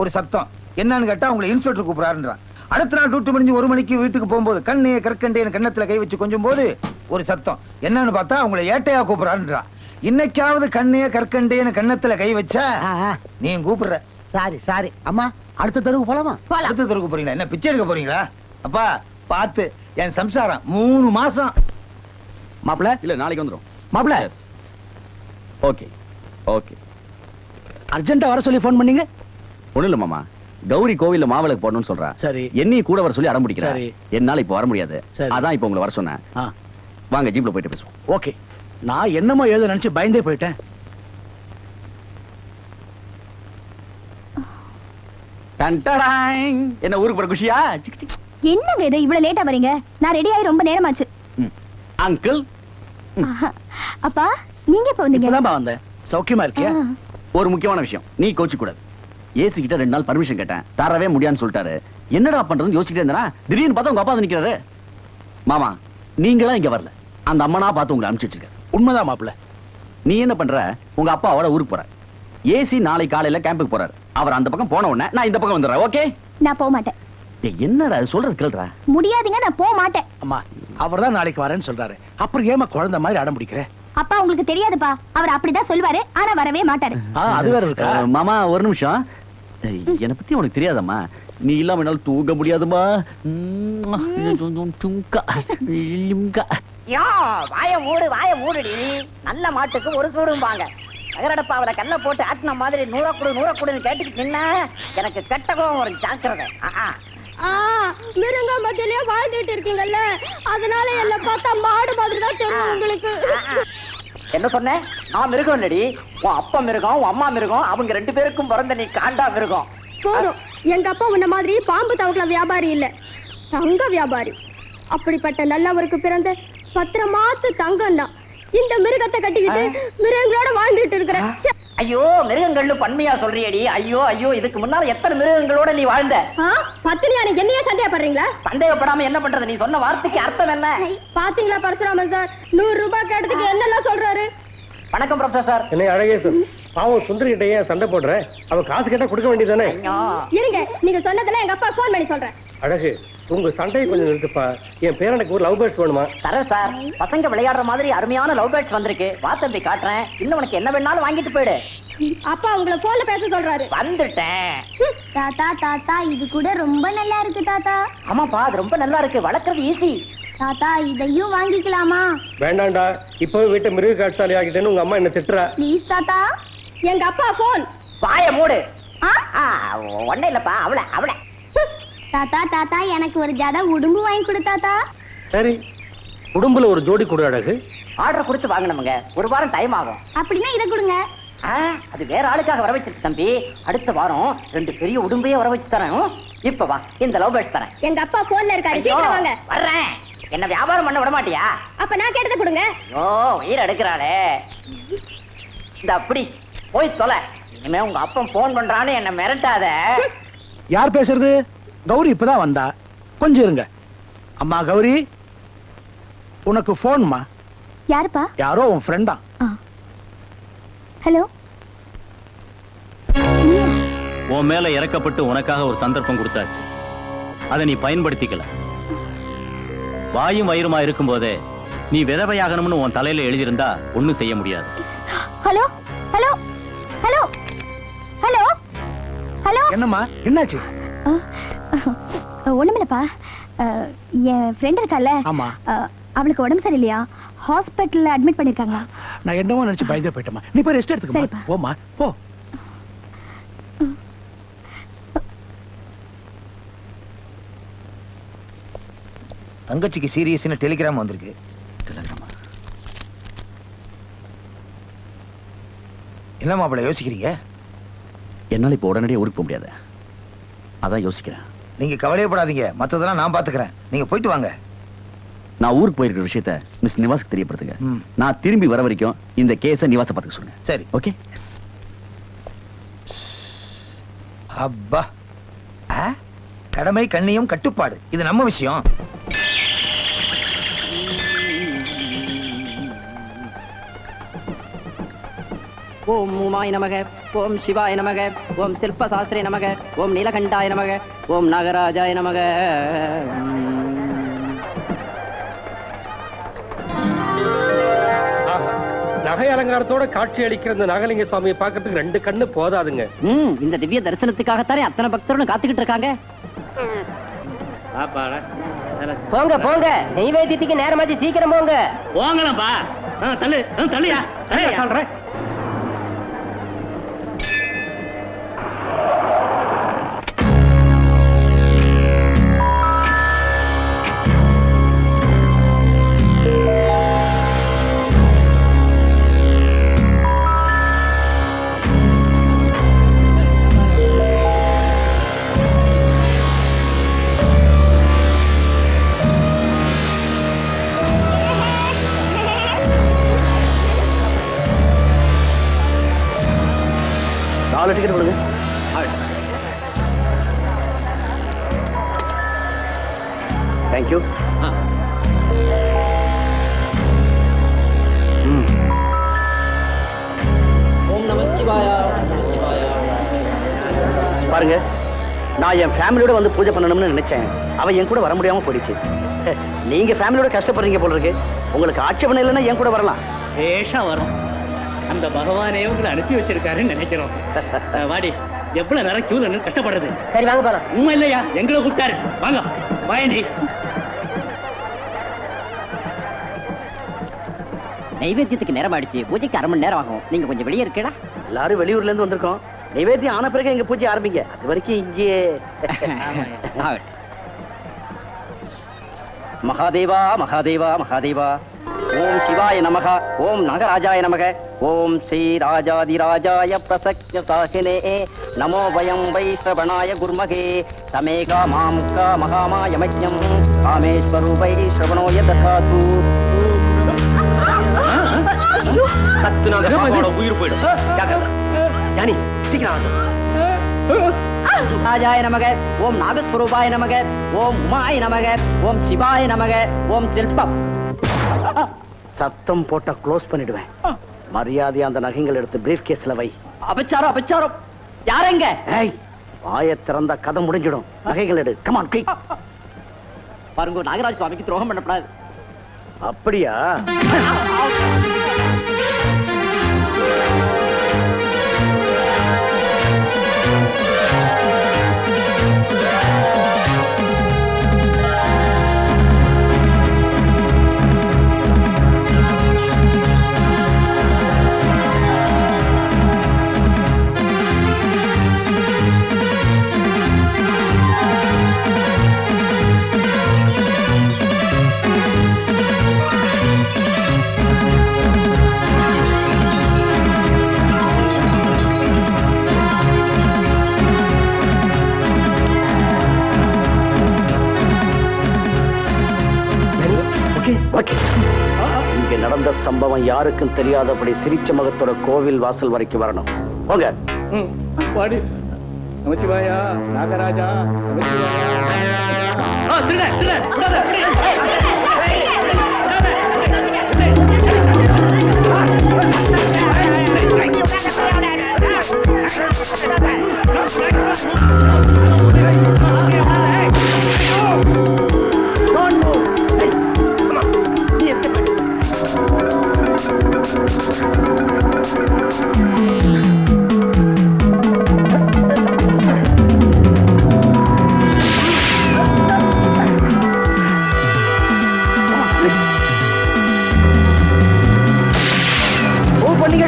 ஒரு சத்தம். என்னன்னு கேட்டா உங்களை இன்ஸ்பெக்டர் கூப்பிடாருன்றான். அடுத்த நாள் டியூட்டி முடிஞ்சு 1 மணிக்கு வீட்டுக்கு போகும்போது கண்ணே கற்கண்டேன்னு கண்ணத்துல கை வச்சு கொஞ்சம் போது ஒரு சத்தம். என்னன்னு பார்த்தா உங்களை ஏட்டையா கூப்பிடாருன்றா. இன்னைக்காவது கண்ணே கற்கண்டேன்னு கண்ணத்துல கை வச்சா நீ கூப்பிடுற. சாரி சாரி அம்மா, அடுத்த தெருவுக்கு போலாமா? அடுத்த தெருவுக்கு போறீங்களா? என்ன பிச்சை எடுக்க போறீங்களா? அப்பா பார்த்து, என் சம்சாரம் 3 மாசம். மாப்பிள்ள இல்ல, நாளைக்கு வந்துரும். மாப்பிள்ள, ஓகே ஓகே. அர்ஜென்ட்டா வர சொல்லி போன் பண்ணீங்க? ஒண்ணு இல்ல மாமா, கௌரி கோவில்ல மாவிளக்கு போடணும்னு சொல்றா. சரி. என்னையும் கூட வர சொல்லி அடம் பிடிக்கிறா. சரி. என்னால இப்ப வர முடியாது. சரி. அதான் இப்ப உங்களை வர சொன்னேன். வாங்க ஜீப்ல போயிட்டு பேசுவோம். ஓகே. நான் என்னமோ ஏதோ நினைச்சு பயந்தே போயிட்டேன். டன்டடாங். என்ன ஊருக்கு போற குஷியா? என்னங்க இது இவ்வளவு லேட்டா வரீங்க? நான் ரெடி ஆகி ரொம்ப நேரமாச்சு. அங்கிள், அப்பா நீங்க எப்ப வந்தீங்க? இப்பதான் வந்தேன். சௌக்கியமா இருக்கியா? ஒரு முக்கியமான விஷயம். நீ கோச்சு கூடாது. ஏசி கிட்ட 2 நாள் பர்மிஷன் கேட்டேன், தரவே முடியான்னு சொல்லிட்டாரு. என்னடா பண்றதுன்னு யோசிச்சுட்டே இருந்தேனா திடீர்னு பார்த்தா உங்க அப்பா வந்து நிக்கிறாரு. மாமா, நீங்களா இங்க வரல, அந்த அம்மனா பார்த்து உங்களை அனுப்பிச்சு வச்சிருக்க. உண்மைதான் மாப்பிள்ள. நீ என்ன பண்ற? உங்க அப்பாவோட ஊருக்கு போற. ஏசி நாளை காலையில கேம்புக்கு போறாரு. அவர் அந்த பக்கம் போன உடனே நான் இந்த பக்கம் வந்துடுறேன். ஓகே? நான் போக மாட்டேன். என்னடா சொல்றது கேளுடா. முடியாதுங்க, நான் போக மாட்டேன். அம்மா, அவர்தான் நாளைக்கு வரேன்னு சொல்றாரு. அப்புறம் ஏமா குழந்தை மாதிரி அடம் பிடிக்கிற? அப்பா உங்களுக்கு தெரியாதுப்பா, அவர் அப்படிதான் சொல்வாரு, ஆனா வரவே மாட்டாரு. அது வேற இருக்கா? மாமா ஒரு நிமிஷம். என்னை பத்தி உனக்கு தெரியாதம்மா. நீ இல்லாம என்னால தூங்க முடியாதுமா. வாய மூடுடி. நல்ல மாட்டுக்கு ஒரு சூடும்பாங்க. நகரடப்பாவில கல்ல போட்டு ஆட்டின மாதிரி 100 குடுன்னு கேட்டுக்கிட்டு நின்னா எனக்கு கெட்ட கோவம் ஒரு ஜாக்கிரதை. மிருங்க மத்தியிலே வாழ்ந்துட்டு இருக்கீங்கல்ல, அதனால என்ன பார்த்தா மாடு மாதிரி தான் தெரியும் உங்களுக்கு. என்ன சொன்ன? நான் மிருகம் இல்லடி. உன் அப்பா மிருகம், உன் அம்மா மிருகம். அவங்க 2 பேருக்கும் பிறந்த நீ காண்டா மிருகம். போதும், எங்க அப்பா உன்ன மாதிரி பாம்பு தவக்கல வியாபாரி இல்ல, தங்க வியாபாரி. அப்படிப்பட்ட நல்லவருக்கு பிறந்த பத்திரமாத்து தங்கம் தான். இந்த மிருகத்தை கட்டிக்கிட்டு மிருகங்களோட வாழ்ந்துட்டு இருக்கிறேன். ஐயோ, மிருகங்கள்னு பன்மையா சொல்றியடி. ஐயோ ஐயோ, இதுக்கு முன்னால எத்தனை மிருகங்களோட நீ வாழ்ந்த? பத்தினியா நீ என்னையே சந்தேகப்படுறீங்களா? சந்தேகப்படாம என்ன பண்றது? நீ சொன்ன வார்த்தைக்கு அர்த்தம் என்ன? பாத்தீங்களா பரசுராமன் சார் 100 ரூபாய் கேட்டதுக்கு என்னெல்லாம் சொல்றாரு. வணக்கம் ப்ரொஃபசர். என்ன அழகேசன், பாவம் சுந்தரி கிட்ட ஏன் சண்டை போடுற? அவ காசு கேட்டா கொடுக்க வேண்டியதானே? இருங்க, நீங்க சொன்னதெல்லாம் எங்க அப்பா போன் பண்ணி சொல்றேன். அழகு, உங்க சண்டையை கொஞ்சம் நிறுத்துப்பா. என் பேரனுக்கு ஒரு லவ் பேர்ட்ஸ் வேணுமா? தரேன் சார். பசங்க விளையாடுற மாதிரி அருமையான லவ் பேர்ட்ஸ் வந்திருக்கு. வா தம்பி, காட்டுறேன். இன்னும் உனக்கு என்ன வேணாலும் வாங்கிட்டு போயிடு. அப்பா உங்களை போன்ல பேச சொல்றாரு. வந்துட்டேன். தாத்தா தாத்தா, இது கூட ரொம்ப நல்லா இருக்கு தாத்தா. ஆமாப்பா, அது ரொம்ப நல்லா இருக்கு. வளர்க்கறது ஈஸி. தாத்தா இதையும் வாங்கிக்கலாமா? வேண்டாண்டா, இப்பவே வீட்டை மிருக காட்சாலி ஆகிட்டேன்னு உங்க அம்மா என்ன திட்டுறா. ப்ளீஸ் தாத்தா. எங்க அப்பா போன். வாய மூடு. ஒண்ணே இல்லப்பா, அவள தாத்தா தாத்தா, எனக்கு ஒரு ஜட உடும்பு வாங்கி கொடு தாத்தா. சரி, உடம்புல ஒரு ஜோடி கொடு அழகு. ஆர்டர் கொடுத்து வாங்கணுமுங்க, 1 வாரம் டைம் ஆகும். அப்படின்னா இதை கொடுங்க. அது வேற ஆளுக்காக வர வச்சிருக்கு தம்பி. அடுத்த வாரம் 2 பெரிய உடும்பையே வர வச்சு தரேன். இப்ப வா, இந்த லவ் பேர்ட்ஸ் தரேன். எங்க அப்பா போன்ல இருக்காரு, சீக்கிரம் வாங்க. வர்றேன். என்ன வியாபாரம் பண்ண விட மாட்டியா? அப்ப நான் கேட்டதை கொடுங்க. ஓ, உயிர் எடுக்கிறாளே. இந்த அப்படி போய் தொலை. இனிமே உங்க அப்பன் போன் பண்றான்னு என்ன மிரட்டாத. யார் பேசுறது? கௌரி இப்பதான் வந்தா. கொஞ்சம் இருங்க. அம்மா கௌரி, உனக்கு போன்மா. யாருப்பா? யாரோ உன் ஃப்ரெண்டா. ஹலோ. உன் மேல இறக்கப்பட்டு உனக்காக ஒரு சந்தர்ப்பம் கொடுத்தாச்சு. அதை நீ பயன்படுத்திக்கல. வாயும் வயிறுமா இருக்கும் போதே நீ விதவையாகணும்னு உன் தலையில எழுதியிருந்தா ஒண்ணும் செய்ய முடியாது. Hello hello hello hello hello. என்னம்மா, என்னாச்சு? ஒண்ணுமில்லப்பா, என் ஃப்ரெண்ட் இருக்கால, அவளுக்கு உடம்பு சரியில்லையா, ஹாஸ்பிட்டல்ல அட்மிட் பண்ணிருக்காங்க. நான் என்னமோ நினைச்சு பயந்தே போயிட்டேமா. நீ போய் ரெஸ்ட் எடுத்துக்கமா. போமா போ. தங்கச்சிக்கு சீரியஸ்னு டெலிகிராம் வந்திருக்கு. என்ன மாப்பிள்ள யோசிக்கிறீங்க? என்னால இப்ப உடனடியே ஊருக்கு போக முடியாது, அதான் யோசிக்கிறேன். நீங்க கவலையப்படாதீங்க, மத்ததெல்லாம் நான் பாத்துக்கிறேன். நீங்க போயிட்டு வாங்க. நான் ஊருக்கு போயிருக்கிற விஷயத்த மிஸ் நிவாஸ்க்கு தெரியப்படுத்துங்க. நான் திரும்பி வர வரைக்கும் இந்த கேஸை நிவாச பார்த்துக்க சொல்லுங்க. சரி, ஓகே? அப்பா, கடமை கண்ணியம் கட்டுப்பாடு, இது நம்ம விஷயம். ஓம் உமாய நமக, ஓம் சிவாய நமக, ஓம் சில்பசாஸ்திரே நமக, ஓம் நீலகண்டாய நமக, ஓம் நாகராஜாய நமக. நகை அலங்காரத்தோட காட்சி அளிக்கிற இந்த நாகலிங்க சுவாமியை பார்க்கறதுக்கு 2 கண்ணு போதாதுங்க. இந்த திவ்ய தரிசனத்துக்காகத்தானே அத்தனை பக்தர்களும் காத்துக்கிட்டு இருக்காங்க. போங்க போங்க, நெய்வேத்தியத்துக்கு நேரமாச்சு, சீக்கிரம் போங்க. போங்களாம்பா. தள்ளு தள்ளியா சொல்றேன். 4 டிக்கெட் கொடுங்க. தேங்க்யூ. பாருங்க, நான் என் ஃபேமிலியோட வந்து பூஜை பண்ணணும்னு நினைச்சேன். அவ என் கூட வர முடியாம போயிடுச்சு. நீங்க ஃபேமிலியோட கஷ்டப்படுறீங்க போல இருக்கு. உங்களுக்கு ஆட்சேபணம் இல்லைன்னா என் கூட வரலாம். பேஷா வரும். அந்த பகவானே உங்களை அனுப்பி வச்சிருக்காருன்னு நினைக்கிறோம். வாடி, எவ்வளவு நேரம் கியூல நின்னு கஷ்டப்படுறது. சரி வாங்க போலாம். உண்மை இல்லையா? எங்களை கூப்பிட்டாரு. வாங்க வாயண்டி. நைவேத்தியத்துக்கு நேரம் ஆயிடுச்சு. பூஜைக்கு 1/2 மணி நேரம் ஆகும். நீங்க கொஞ்சம் வெளியே இருக்கடா. எல்லாரும் வெளியூர்ல இருந்து வந்திருக்கோம். நைவேத்தியம் ஆன பிறகு எங்க பூஜை ஆரம்பிங்க. அது வரைக்கும் இங்கே. மகாதேவா மகாதேவா மகாதேவா. ஓம் சிவாய நமக. ஓம் நாகராஜாய நமக. ஓம் ஸ்ரீ ராஜாதிராஜாய பிரசக்ய சாகினே நமோ வயம் வைஷ்ரவணாய குர்மகே தமேகா மாம் கா மகாமாய மஜ்ஞம் காமேஸ்வரூபை ஸ்ரவணோய ததாது. உயிர் போயிடும். ஜானி சீக்கிரம். ராஜாய நமக. ஓம் நாகஸ்வரூபாய நமக. ஓம் உமாய நமக. ஓம் சிவாய நமக. ஓம் சில்பம். சத்தம் போட்டா க்ளோஸ் பண்ணிடுவேன். மரியாதை அந்த நகைகள் எடுத்து பிரீஃப் கேஸ்ல வை. அபச்சாரம் அபச்சாரம். யாரெங்க? ஏய், வாயை திறந்தா கதை முடிஞ்சிடும். நகைகள் எடு. Come on quick. பாருங்க, நாகராஜ சுவாமிக்கு துரோகம் பண்ணப்படாது. அப்படியா? இங்க நடந்த சம்பவம் யாருக்கும் தெரியாதபடி சிரிச்ச முகத்தோட கோவில் வாசல் வரைக்கும் வரணும். போங்க. வாடி. நமச்சிவாயா நாகராஜா.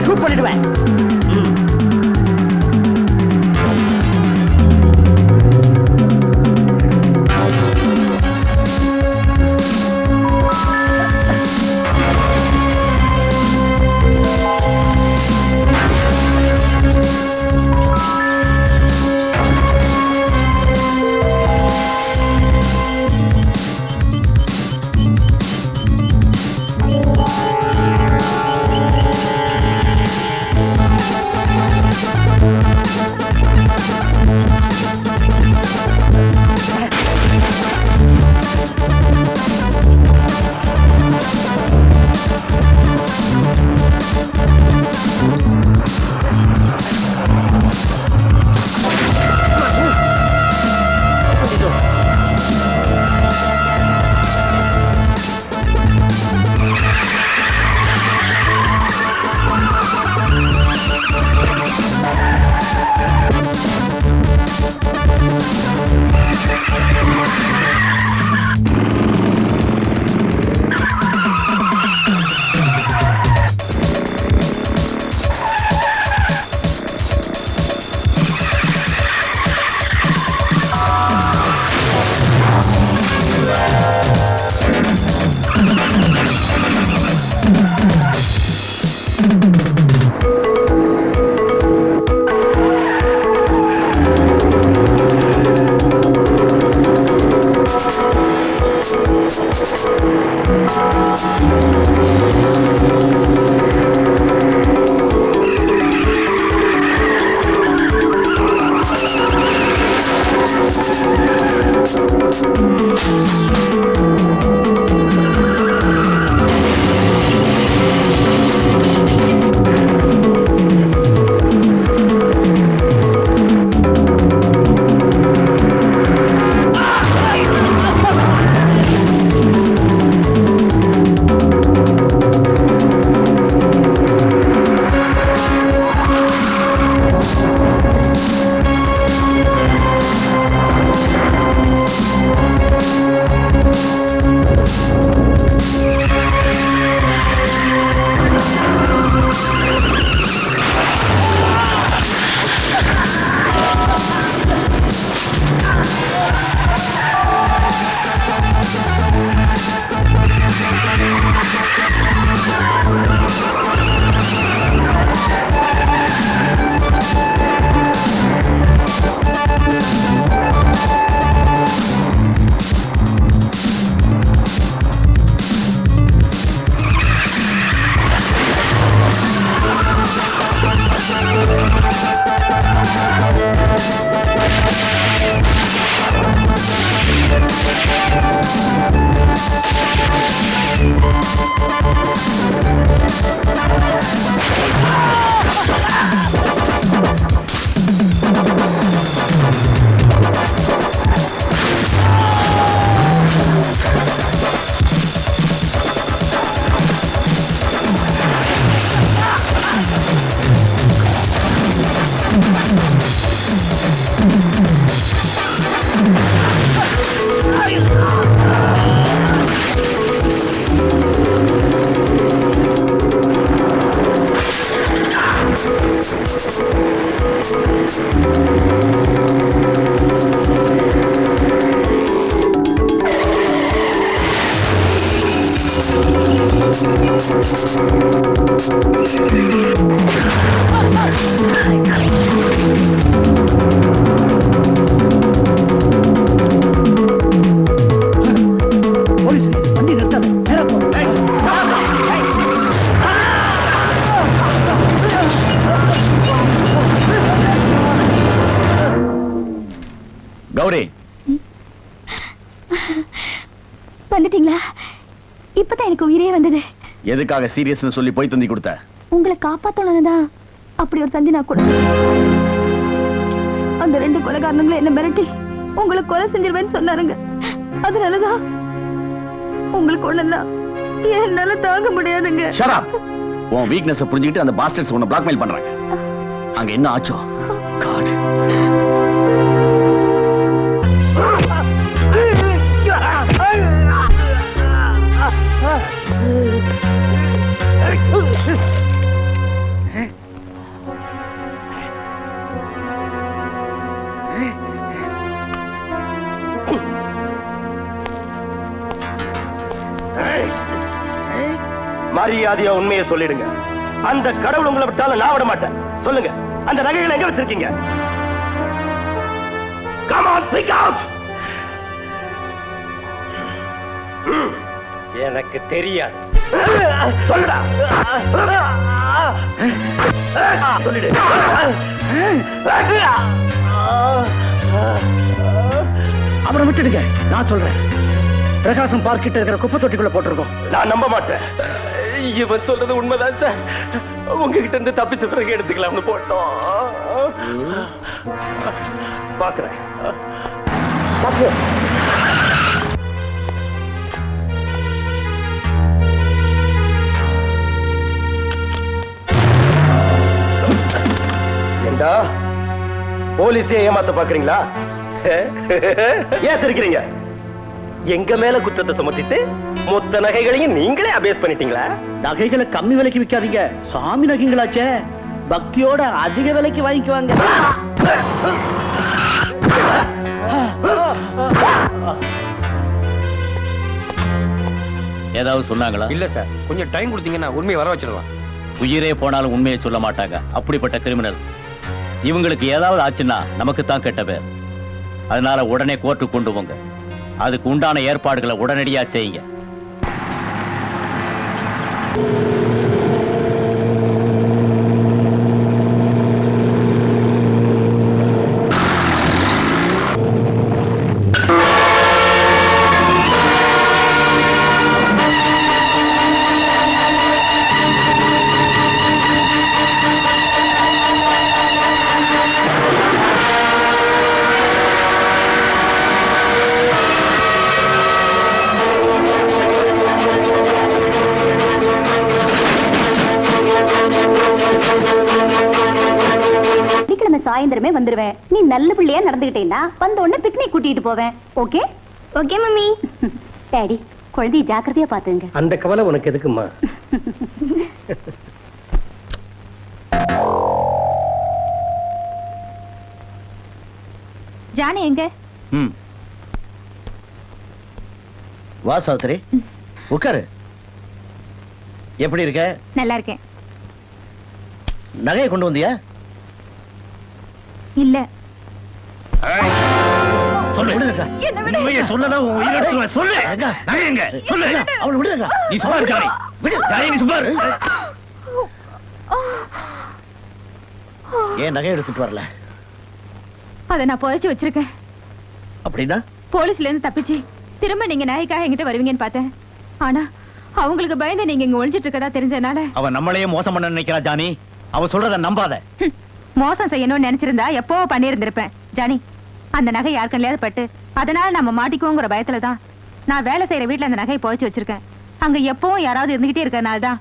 ஷூட் பண்ணிடுவேன். கௌரி, வந்துட்டீங்களா? இப்பதான் எனக்கு உயிரே வந்தது. எதுக்காக சீரியஸ்னு சொல்லி போய் தந்தி கொடுத்த? உங்களை காப்பாத்தணும்னுதான் அப்படி ஒரு தந்தி நான் கூட. அந்த 2 கொலைகாரங்களும் என்ன மிரட்டி உங்களை கொலை செஞ்சிருவேன்னு சொன்னாருங்க. அதனாலதான் உங்களுக்கு ஒண்ணுன்னா என்னால தாங்க முடியாதுங்க. Shut up. உன் வீக்னஸ் புரிஞ்சுக்கிட்டு அந்த பாஸ்டர்ஸ் உன்னை பிளாக்மெயில் பண்றாங்க. அங்க என்ன ஆச்சோ? காட். மரியாதையா உண்மையை சொல்லிடுங்க. அந்த கடவுள் உங்களை விட்டாலும் நான் விட மாட்டேன். சொல்லுங்க, அந்த நகைகளை எங்க வச்சிருக்கீங்க? Come on, speak out. எனக்கு தெரியாது. சொல்லுடா. சொல்லிடு. அவரை விட்டுடுங்க, நான் சொல்றேன். பிரகாசம் பார்க் கிட்ட இருக்கிற குப்பை தொட்டிக்குள்ள போட்டிருக்கோம். நான் நம்ப மாட்டேன். இவன் சொல்றது உண்மைதான் சார். உங்ககிட்ட இருந்து தப்பிச்ச பிறகு எடுத்துக்கலாம்னு போட்டோம். பாக்குறேன். ஏண்டா போலீஸே ஏமாத்த பாக்குறீங்களா? ஏன் சிரிக்கிறீங்க? எங்க மேல குற்றத்தை சுமத்திட்டு மொத்த நகைகளையும் நீங்களே அபேஸ் பண்ணிட்டீங்களா? நகைகளை கம்மி விலைக்கு விற்காதீங்க, சாமி நகைங்களாச்சே. பக்தியோட அதிக விலைக்கு வாங்கிக்குவாங்க. ஏதாவது சொன்னாங்களா? இல்ல சார், கொஞ்சம் டைம் கொடுத்தீங்கன்னா உண்மையை வர வச்சிடலாம். உயிரே போனாலும் உண்மையை சொல்ல மாட்டாங்க. அப்படிப்பட்ட கிரிமினல். இவங்களுக்கு ஏதாவது ஆச்சுன்னா நமக்கு தான் கெட்ட பேர். அதனால உடனே கோர்ட்டுக்கு கொண்டு போங்க. அதுக்கு உண்டான ஏற்பாடுகளை உடனடியா செய்யுங்க. சாயந்தரமே வந்துருவேன். நீ நல்ல பிள்ளையா நடந்துகிட்டேன்னா வந்த உடனே பிக்னிக் கூட்டிட்டு போவேன். ஓகே? Okay mummy. டாடி, குழந்தைய ஜாக்கிரதையா பாத்துங்க. அந்த கவலை உனக்கு எதுக்குமா? ஜானி எங்க? வா சாவித்திரி, உட்காரு. எப்படி இருக்க? நல்லா இருக்கேன். நகையை கொண்டு வந்தியா? இல்ல. சொல்லு. உண்மையை சொன்னதான் உன் உயிரை எடுத்துருவேன். சொல்லு. நகை எங்க? சொல்லு. அவளை விடுங்க. நீ சும்மா இரு ஜானி. விடு. ஜானி, நீ சும்மா இரு. ஏன் நகை எடுத்துட்டு வரல? அதை நான் புதைச்சு வச்சிருக்கேன். அப்படின்னா போலீஸ்ல இருந்து தப்பிச்சு திரும்ப நீங்க நகைக்காக என்கிட்ட வருவீங்கன்னு பார்த்தேன். ஆனா அவங்களுக்கு பயந்து நீங்க இங்க ஒளிஞ்சிட்டு இருக்கதா தெரிஞ்சதுனால. அவன் நம்மளையே மோசம் பண்ண நினைக்கிறா ஜானி. அவ சொல்றத நம்பாத. மோசம் செய்யணும்னு நினைச்சிருந்தா எப்போ பண்ணியிருந்திருப்பேன். ஜானி, அந்த நகை யாருக்கல்லையாவது பட்டு அதனால நம்ம மாட்டிக்குவோங்கிற பயத்துலதான் நான் வேலை செய்யற வீட்டுல அந்த நகையை புதைச்சு வச்சிருக்கேன். அங்க எப்பவும் யாராவது இருந்துகிட்டே இருக்கறனாலதான்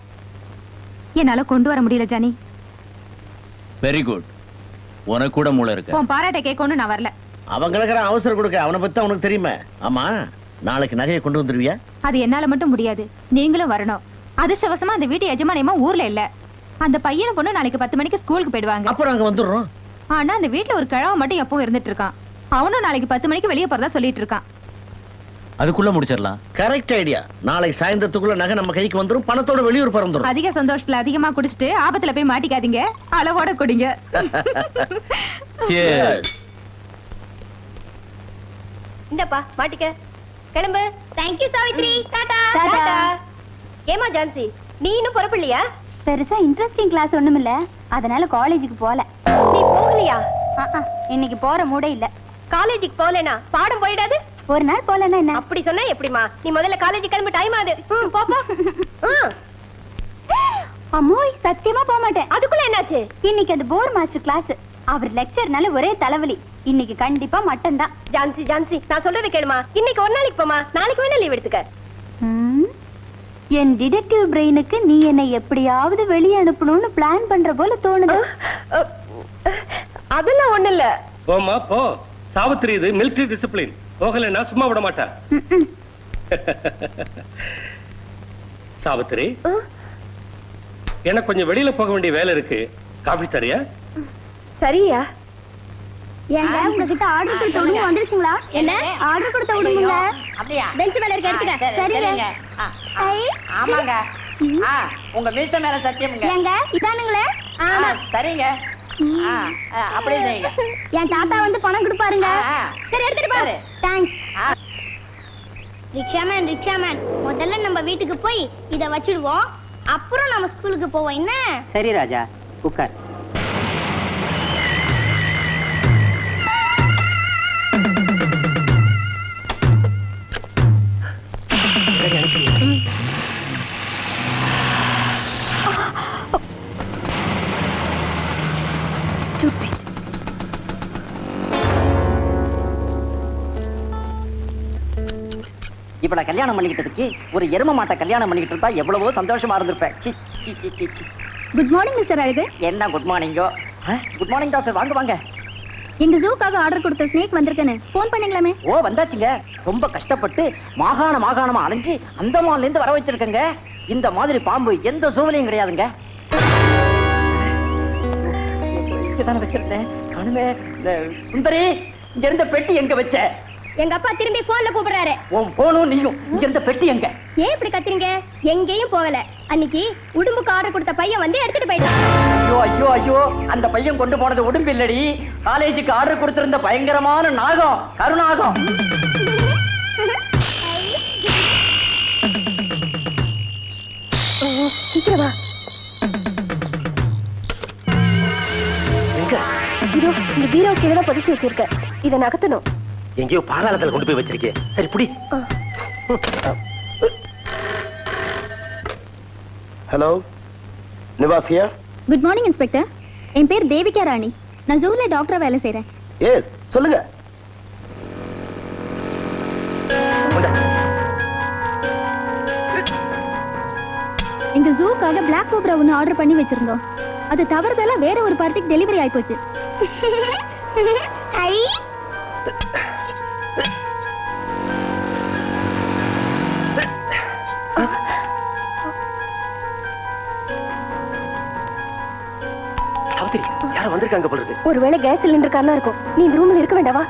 என்னால கொண்டு வர முடியல. Johnny, very good. உனக்கு கூட மூளை இருக்கு. உன் பாராட்ட கேட்கணும்னு நான் வரல. அவங்களுக்கு அவசரம் கொடுக்க. அவனை பத்தி உனக்கு தெரியுமா? ஆமா, நாளைக்கு நகையை கொண்டு வந்துருவியா? அது என்னால மட்டும் முடியாது. நீங்களும் வரணும். அதிர்ஷ்டவசமா அந்த வீட்டு எஜமானியமா ஊர்ல இல்ல. அந்த பையனை கொண்டு நாளைக்கு 10 மணிக்கு ஸ்கூலுக்கு போயிடுவாங்க. அப்புறம் அங்க வந்துடுறோம். ஆனா அந்த வீட்டுல ஒரு கிழவன் மட்டும் எப்பவும் இருந்துட்டு இருக்கான். அவனும் நாளைக்கு 10 மணிக்கு வெளியே போறதா சொல்லிட்டு இருக்கான். அதுக்குள்ள முடிச்சிடலாம். Correct idea. நாளை சாயந்தரத்துக்குள்ள நகை நம்ம கைக்கு வந்துரும், பணத்தோட வெளியூர் பறந்துரும். அதிக சந்தோஷத்துல அதிகமா குடிச்சிட்டு ஆபத்துல போய் மாட்டிக்காதீங்க, அளவோட குடிங்க. இந்தப்பா மாட்டிக்க, கிளம்பு. தேங்க்யூ சாவித்ரி. டாடா. ஏமா ஜான்சி, நீ இன்னும் புறப்படலையா? பெருசா இன்ட்ரெஸ்டிங் கிளாஸ் ஒண்ணும் இல்ல, அதனால காலேஜுக்கு போல. நீ போகலையா? இன்னைக்கு போற மூடே இல்ல. காலேஜுக்கு போகலனா பாடம் போயிடாது? ஒரு நாள் போலனா என்ன? அப்படி சொன்னா எப்படிமா? நீ முதல்ல காலேஜ் கிளம்பி டைம் ஆகுது. போ போ. அம்மோய், சத்தியமா போக மாட்டேன். அதுக்குள்ள என்னாச்சு? இன்னைக்கு அந்த போர் மாஸ்டர் கிளாஸ், அவர் லெக்சர்னால ஒரே தலைவலி. இன்னைக்கு கண்டிப்பா மட்டன் தான். ஜான்சி நான் சொல்றதை கேளுமா. இன்னைக்கு ஒரு நாளைக்கு போமா, நாளைக்கு வேணா லீவ் எடுத்துக்க. என் டிடெக்டிவ் பிரெயினுக்கு நீ என்னை எப்படியாவது வெளியே அனுப்பணும்னு பிளான் பண்ற போல தோணுது. அதெல்லாம் ஒண்ணு இல்ல. போமா போ. சாவித்திரி இது மிலிட்டரி டிசிப்ளின். போகலைன்னா சும்மா விட மாட்டா. சாவித்திரி, எனக்கு கொஞ்சம் வெளியில போக வேண்டிய வேலை இருக்கு. காபி தரியா? சரியா? ஏங்க உங்ககிட்ட ஆர்டர் கொடுத்த உடனே வந்துருச்சுங்களா? என்ன ஆர்டர் கொடுத்த உடனேங்க? அப்படியே பெஞ்ச் மேல இருக்க எடுத்துக்க. சரிங்க. ஆமாங்க. உங்க மீச மேல சத்தியம்ங்க. ஏங்க இதானுங்களே? ஆமா சரிங்க. அப்படியே செய்யுங்க. என் தாத்தா வந்து பணம் கொடுப்பாருங்க. சரி எடுத்துட்டு பாரு. தேங்க்ஸ். ரிக்ஷாமேன் முதல்ல நம்ம வீட்டுக்கு போய் இத வச்சிடுவோம், அப்புறம் நம்ம ஸ்கூலுக்கு போவோம். என்ன? சரி ராஜா, உட்கார். இப்ப நான் கல்யாணம் பண்ணிக்கிட்டதுக்கு ஒரு எரும மாட்டை கல்யாணம் பண்ணிக்கிட்டு இருந்தா எவ்வளவோ சந்தோஷமா இருந்திருப்பேன். Good morning mister Azhagu. என்ன குட் மார்னிங்கோ? Good morning doctor. வாங்க வாங்க. எங்க ஜூக்காக ஆர்டர் கொடுத்த ஸ்னேக் வந்திருக்கேன்னு போன் பண்ணீங்களாமே? ஓ வந்தாச்சுங்க. ரொம்ப கஷ்டப்பட்டு மாகாணமா அலைஞ்சு அந்தமான்ல இருந்து வர வச்சிருக்கேங்க. இந்த மாதிரி பாம்பு எந்த சூழலையும் கிடையாதுங்க. தானே வச்சிருந்தேன். காணுமே. சுந்தரி, இங்க இருந்த பெட்டி எங்க வச்ச? எங்க அப்பா திரும்பி போன்ல கூப்பிடுறாரு. உன் போனும் நீயும். இங்க இருந்த பெட்டி எங்க? ஏன் இப்படி கத்துறீங்க? எங்கேயும் போகல. அன்னைக்கு உடும்புக்கு ஆர்டர் கொடுத்த பையன் வந்து எடுத்துட்டு போயிட்டான். ஐயோ, அந்த பையன் கொண்டு போனது உடும்பு இல்லடி, காலேஜுக்கு ஆர்டர் கொடுத்திருந்த பயங்கரமான நாகம், கருநாகம். சீக்கிரமா. இதோ இந்த பீரோவுக்கு எதிராக பதிச்சு வச்சிருக்க. இதை நகர்த்தணும். எங்கேயோ பாதாளத்துல கொண்டு போய் வச்சிருக்கேன். சரி புடி. Hello, Nivas here. Good morning inspector. என் பேர் தேவிகா ராணி. நான் ஜூல டாக்டரா வேலை செய்றேன். எஸ், சொல்லுங்க. எங்க ஜூக்காக பிளாக் கோப்ரா ஒன்னு ஆர்டர் பண்ணி வச்சிருந்தோம். அது தவறுதலா வேற ஒரு பார்ட்டிக்கு டெலிவரி ஆயி போச்சு. யாரும் வந்திருக்காங்க போல இருக்கு. ஒருவேளை கேஸ் சிலிண்டர் காரணம் இருக்கும். நீ இந்த ரூம்ல இருக்க வேண்டாவா?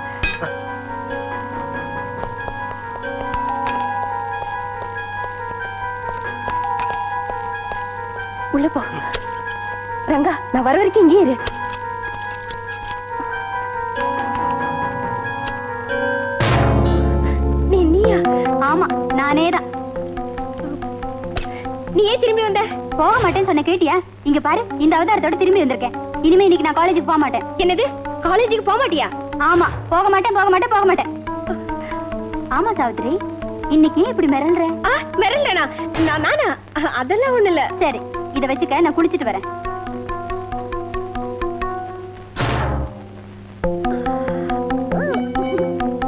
உள்ள போ. ரங்கா, நான் வர வரைக்கும் இங்கே இரு. நீயா? ஆமா, நானே தான். நீ ஏன் திரும்பி வந்த? போக மாட்டேன்னு சொன்ன கேட்டியா? இங்க பாரு, இந்த அவதாரத்தோட திரும்பி வந்திருக்கேன். இனிமே இன்னைக்கு நான் காலேஜுக்கு போக மாட்டேன். என்னது? காலேஜுக்கு போக மாட்டியா? ஆமா, போக மாட்டேன். ஆமா சாவித்ரி, இன்னைக்கு ஏன் இப்படி மிரள்ற? மிரளனா? நானா? அதெல்லாம் ஒண்ணு இல்ல. சரி, இத வச்சுக்க, நான் குளிச்சிட்டு வரேன்.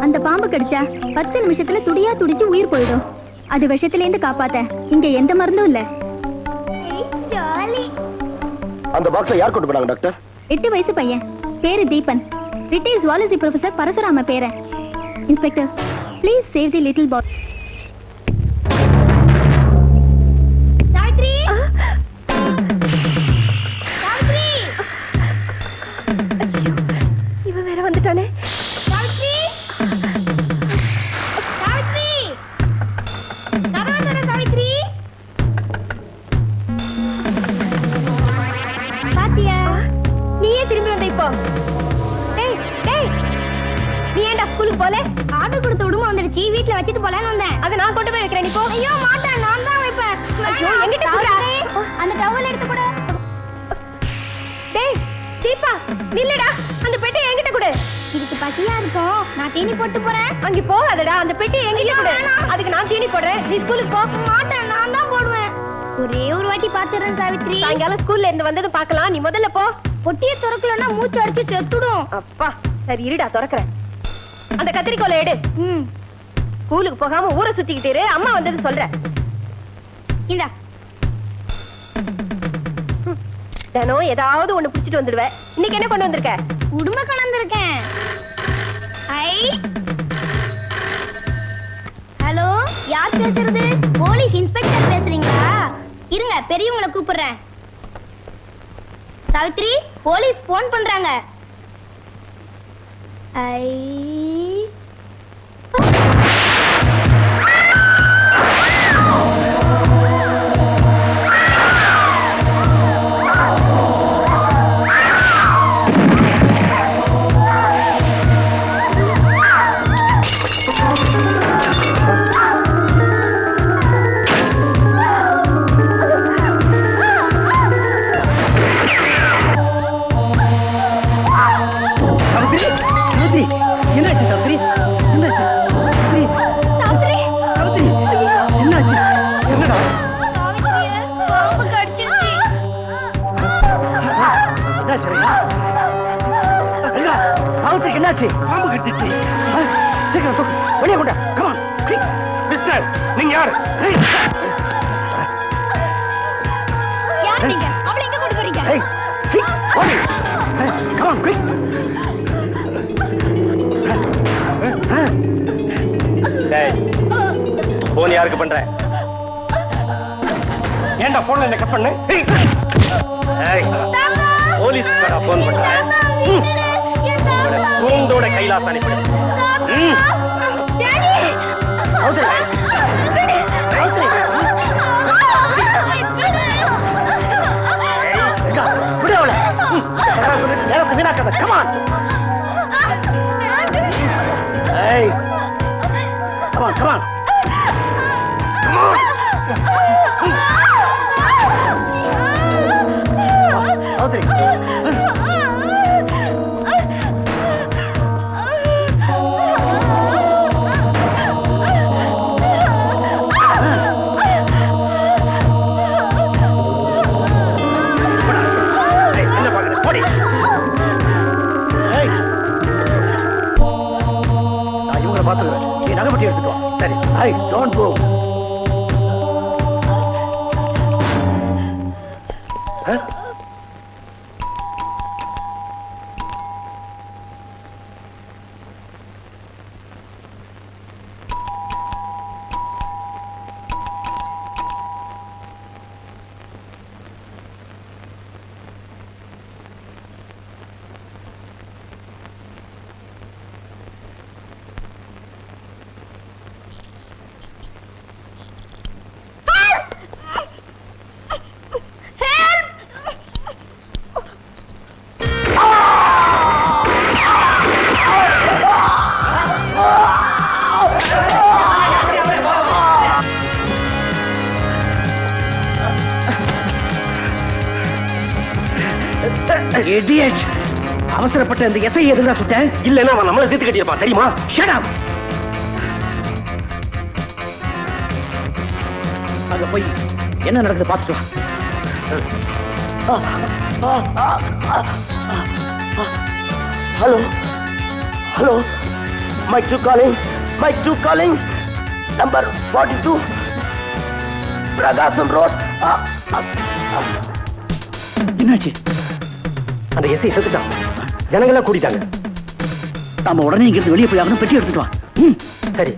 அந்த பாம்பு கடிச்சா 10 நிமிஷத்துல துடியா துடிச்சு உயிர் போயிடும். அது விஷத்துல இருந்து காப்பாத்த இங்க எந்த மருந்தும் இல்ல. அந்த பாக்ஸை யார் கொண்டு போனாங்க டாக்டர்? 8 வயசு பையன், பேரு Deepan. Retired zoology professor Parasurama பேரன். Inspector, please save the little boy. Savitri! Savitri! இவன் வேற வந்துட்டானே. சாவித்ரி! சாவித்ரி! போல ஆர்டர் கொடுத்து விடுமா வந்துடுச்சு வீட்டுல வச்சுட்டு போலான்னு வந்தேன். அதை நான் கொண்டு போய் வைக்கிறேன். நீ போ. ஐயோ மாட்டேன், நான் தான் வைப்பேன். ஐயோ எங்கிட்ட குடுறாரே. அந்த டவல் எடுத்து கொடு. டேய் சீப்பா நில்லுடா, அந்த பெட்டி என்கிட்ட கொடு. இதுக்கு பசியா இருக்கும், நான் தீனி போட்டு போறேன். அங்க போகாதடா, அந்த பெட்டி என்கிட்ட கொடு. அதுக்கு நான் தீனி போடுறேன், நீ ஸ்கூலுக்கு போ. மாட்டேன், நான் தான் போடுவேன். ஒரே ஒரு வாட்டி பாத்துறேன் சாவித்ரி. சாயங்காலம் ஸ்கூல்ல இருந்து வந்தது பார்க்கலாம், நீ முதல்ல போ. பொட்டியை திறக்கலன்னா மூச்சு அடிச்சு செத்துடும். அப்பா சரி இருடா திறக்கிறேன். அந்த கத்திரிக்கோலை எடு. ஸ்கூலுக்கு போகாம ஊரை சுத்திக்கிட்டு இரு, அம்மா வந்தது சொல்றேன். இந்தா. தினம் ஏதாவது ஒண்ணு புடிச்சிட்டு வந்துடுவேன். இன்னைக்கு என்ன கொண்டு வந்திருக்க? உடுமை கொண்டு வந்திருக்கேன். ஹலோ, யார் பேசுறது? போலீஸ் இன்ஸ்பெக்டர் பேசுறீங்களா? இருங்க, பெரியவங்களை கூப்பிடுறேன். சாவித்ரி, போலீஸ் போன் பண்றாங்க. பாம்பு கடிச்சிச்சு. சீக்கிரம் தூக்கு, வெளியே கொண்டா. Come on quick. மிஸ்டர், நீங்க யாரு? யார் நீங்க? அவளை எங்க கொண்டு போறீங்க? ஏய், சீ, ஓடி. Come on quick. டேய், போன் யாருக்கு பண்ற? ஏன்டா போன்ல என்ன கட் பண்ணு? ஏய், போலீஸ் கடா போன் பண்ற. கூந்தோட கைலாச அனுப்பிடு. Hey, don't go. Huh? அவசரப்பட்ட இந்த எஸ்ஐ எதுனா சுட்டேன். இல்லன்னா அவன் நம்மள சேர்த்து கட்டியிருப்பான் தெரியுமா? Shut up. அங்க போய் என்ன நடக்குது பார்த்துட்டு வா. Hello hello, mike 2 calling, mike 2 calling, number 42 Prakasam road. என்னாச்சு? அந்த எஸ்ஐ செத்துட்டான். ஜனங்களா கூடிட்டாங்க. நாம உடனே இங்கிருந்து வெளியே போய் ஆகணும். பெட்டி எடுத்துட்டு வா. சரி.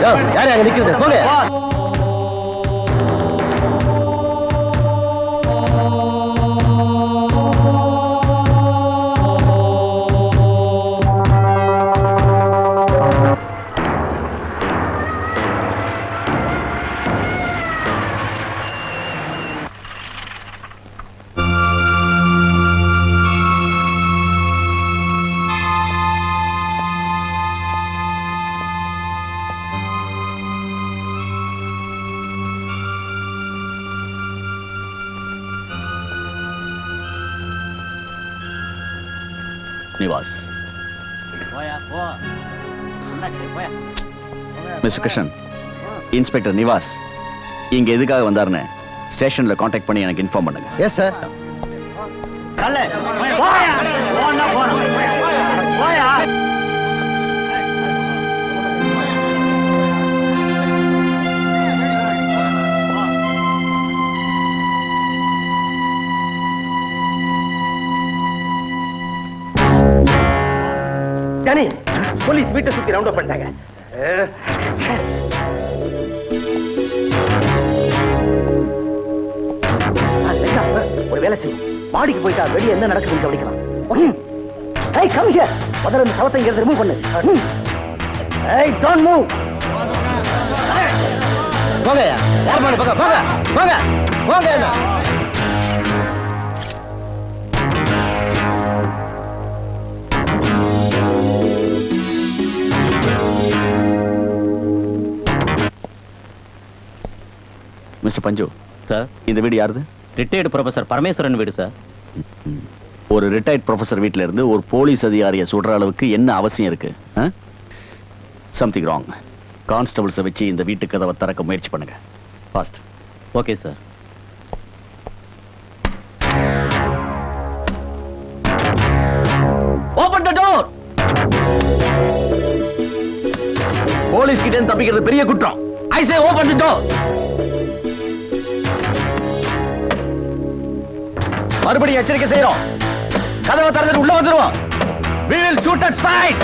யாரு அங்க நிக்கிறது போங்க. நிவாஸ். மிஸ்டர் கிருஷ்ணன், இன்ஸ்பெக்டர் நிவாஸ் இங்க எதுக்காக வந்தாருன்னு ஸ்டேஷன்ல கான்டாக்ட் பண்ணி எனக்கு இன்ஃபார்ம் பண்ணுங்க. S sir. ஜானி, போலீஸ் வீட்டை சுத்தி ரவுண்ட் அப் பண்ணிட்டாங்க. ஒரு வேலை செய்யும், மாடிக்கு போயிட்டா வெளியே என்ன நடக்குதுன்னு கவனிக்கலாம். ஏய் கம் ஹியர், முதல்ல இந்த சவத்தை இங்க ரிமூவ் பண்ணு. ஏய் டோன்ட் மூவ். போங்க யார் பண்ணு, போங்க போங்க போங்க போங்க. மிஸ்டர் பஞ்சு சார், இந்த வீடு யாருது? ரிட்டையர்டு ப்ரொஃபசர் பரமேஸ்வரன் வீடு சார். ஒரு ரிட்டையர்ட் ப்ரொஃபசர் வீட்ல இருந்து ஒரு போலீஸ் அதிகாரியை சுடுற அளவுக்கு என்ன அவசியம் இருக்கு? Something wrong. கான்ஸ்டபிள்ஸை வச்சு இந்த வீட்டு கதவை திறக்க முயற்சி பண்ணுங்க. ஃபாஸ்ட். Okay sir. ஓபன் தி டோர். போலீஸ் கிட்ட இருந்து தப்பிக்கிறது பெரிய குற்றம். ஐ சே ஓபன் தி டோர். மறுபடியும் எச்சரிக்கை செய்யறோம். கதவை திறந்து உள்ள வந்துருவோம். We will shoot at sight.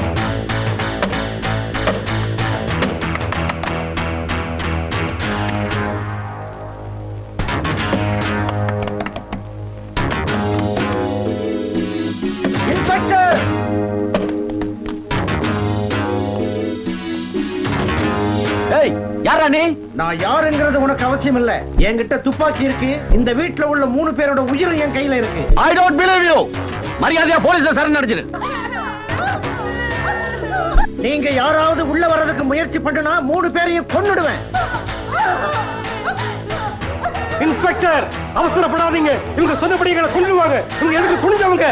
Inspector, ஏய் யாரா நீ? நான் யாருங்கிறது உனக்கு அவசியம் இல்ல. என்கிட்ட துப்பாக்கி இருக்கு. இந்த வீட்ல உள்ள 3 பேரோட உயிரும் என் கையில இருக்கு. I don't believe you. மரியாதையா போலீஸ்ல சரண் அடைஞ்சிரு. நீங்க யாராவது உள்ள வர்றதுக்கு முயற்சி பண்ணனா 3 பேரையும் கொன்னுடுவேன். இன்ஸ்பெக்டர், அவசரப்படாதீங்க. இவங்க சொன்னபடி எங்களை கொல்லுவாங்க. இவங்க எதுக்கு துணிஞ்சவங்க?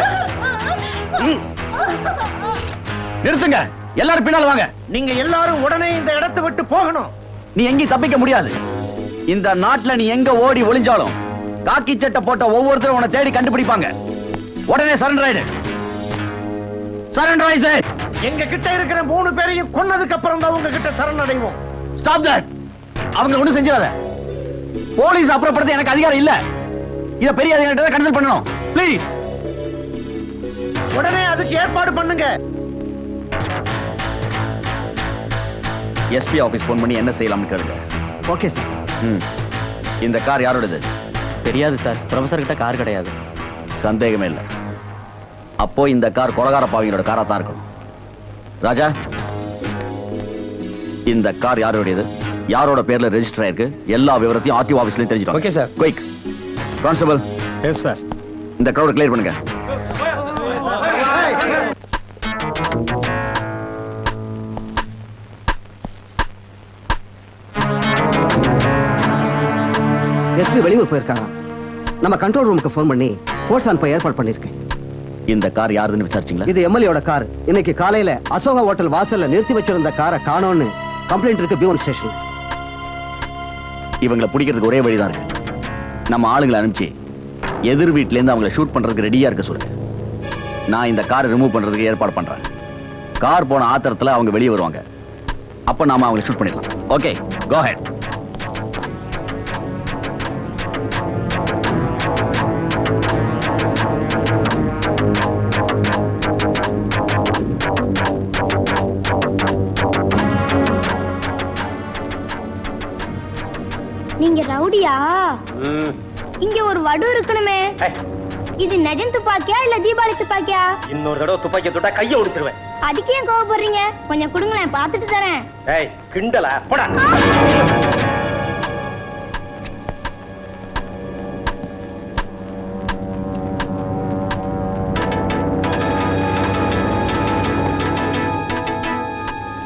நிறுத்துங்க. எல்லாரும் பின்னால வாங்க. நீங்க எல்லாரும் உடனே இந்த இடத்தை விட்டு போகணும். நீ எங்கேயும் தப்பிக்க முடியாது. இந்த நாட்டுல நீ எங்க ஓடி ஒளிஞ்சாலும் காக்கி சட்டை போட்ட ஒவ்வொருத்தரும் உன்னை தேடி கண்டுபிடிப்பாங்க. உடனே சரண்டர் ஆயிடு. சரண்டர் ஆயிடு. எங்க கிட்ட இருக்கிற 3 பேரையும் கொன்னதுக்கு அப்புறம் தான் உங்க கிட்ட சரணடைவோம். Stop that. அவங்க ஒண்ணும் செஞ்சிடாத. போலீஸ் அப்புறப்படுத்த எனக்கு அதிகாரம் இல்ல. இத பெரிய அதிகாரிகிட்ட கன்சல்ட் பண்ணணும். ப்ளீஸ். உடனே அதுக்கு ஏற்பாடு பண்ணுங்க. எஸ்பி ஆபீஸ் போன் பண்ணி என்ன செய்யலாம்னு கேளுங்க. Okay sir. இந்த கார் யாரோடது? தெரியாது சார். ப்ரொஃபசர் கிட்ட கார் கிடையாது. சந்தேகமே இல்லை. அப்போ இந்த கார் கொலகார பாவிங்களோட காரா தான் இருக்கணும். ராஜா, இந்த கார் யாரோடையது, யாரோட பேர்ல ரெஜிஸ்டர் ஆயிருக்கு, எல்லா விவரத்தையும் ஆர்டிஓ ஆபீஸ்லயும் தெரிஞ்சிடும். Okay sir. Quick. Constable. S sir. இந்த கிரவுட் கிளியர் பண்ணுங்க. எஸ்பி வெளியூர் போயிருக்காங்க. நம்ம கண்ட்ரோல் ரூமுக்கு ஃபோன் பண்ணி ஃபோர்ஸ் அனுப்ப ஏற்பாடு பண்ணிருக்கேன். இந்த கார் யாருன்னு விசாரிச்சீங்களா? இது எம்எல்ஏயோட கார். இன்னைக்கு காலையில அசோகா ஹோட்டல் வாசல்ல நிறுத்தி வச்சிருந்த காரை காணோம்னு கம்ப்ளைண்ட் இருக்கு பியூன் ஸ்டேஷன். இவங்களை பிடிக்கிறதுக்கு ஒரே வழிதான் இருக்கு. நம்ம ஆளுங்களை அனுப்பிச்சு எதிர் வீட்ல இருந்து அவங்களை ஷூட் பண்றதுக்கு ரெடியா இருக்க சொல்லுங்க. நான் இந்த காரை ரிமூவ் பண்றதுக்கு ஏற்பாடு பண்றேன். கார் போன ஆத்திரத்துல அவங்க வெளியே வருவாங்க. அப்ப நாம அவங்களை ஷூட் பண்ணிடலாம். ஓகே, கோ ஹெட். நீங்க ரவுடியா? இங்க ஒரு வடு இருக்கணுமே. இது நெஜம் துப்பாக்கியா இல்ல தீபாவளி துப்பாக்கியா? இன்னொரு தடவை துப்பாக்கிய தொட்டா கையை ஒடிச்சிருவேன். அதுக்கு ஏன் கோவப்படுறீங்க? கொஞ்சம் கொடுங்களேன், பார்த்துட்டு தரேன். ஏய் கிண்டலா போடா.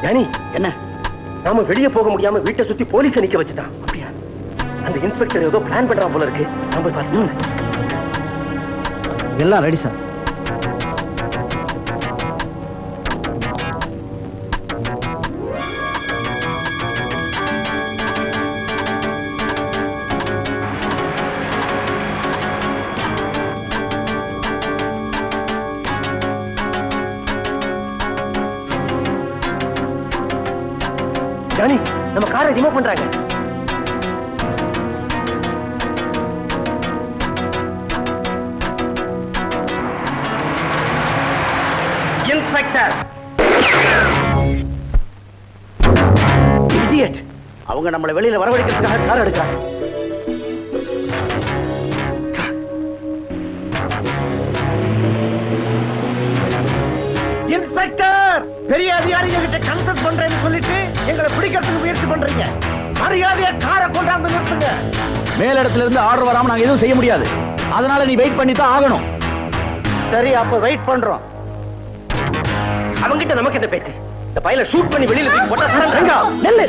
ஜானி என்ன நாம வெளியே போக முடியாம வீட்டை சுத்தி போலீஸ் நிக்க வச்சுட்டான். அப்படியா? அந்த இன்ஸ்பெக்டர் ஏதோ பிளான் பண்றான் போல இருக்கு. நம்ம பார்த்து எல்லாம் ரெடி சார். ஜானி நம்ம காரை ரிமூவ் பண்றாங்க. இன்ஸ்பெக்டர் இடியட், அவங்க நம்மளை வெளியில வரவழைக்கிறதுக்காக கார் எடுக்கிறாங்க. இன்ஸ்பெக்டர், பெரிய அதிகாரிகள் கிட்ட கன்சல்ட் பண்றேன்னு சொல்லிட்டு எங்களை பிடிக்கிறதுக்கு முயற்சி பண்றீங்க. மரியாதையா காரை கொண்டாந்து நிறுத்துங்க. மேலிடத்துல இருந்து ஆர்டர் வராம நாங்க எதுவும் செய்ய முடியாது. அதனால நீ வெயிட் பண்ணி தான் ஆகணும். சரி, அப்ப வெயிட் பண்றோம். அவங்கிட்ட நமக்கு என்ன பேச்சு? இந்த பையல ஷூட் பண்ணி வெளியில தூக்கி போட்டா சரண்டா. நெல்லு.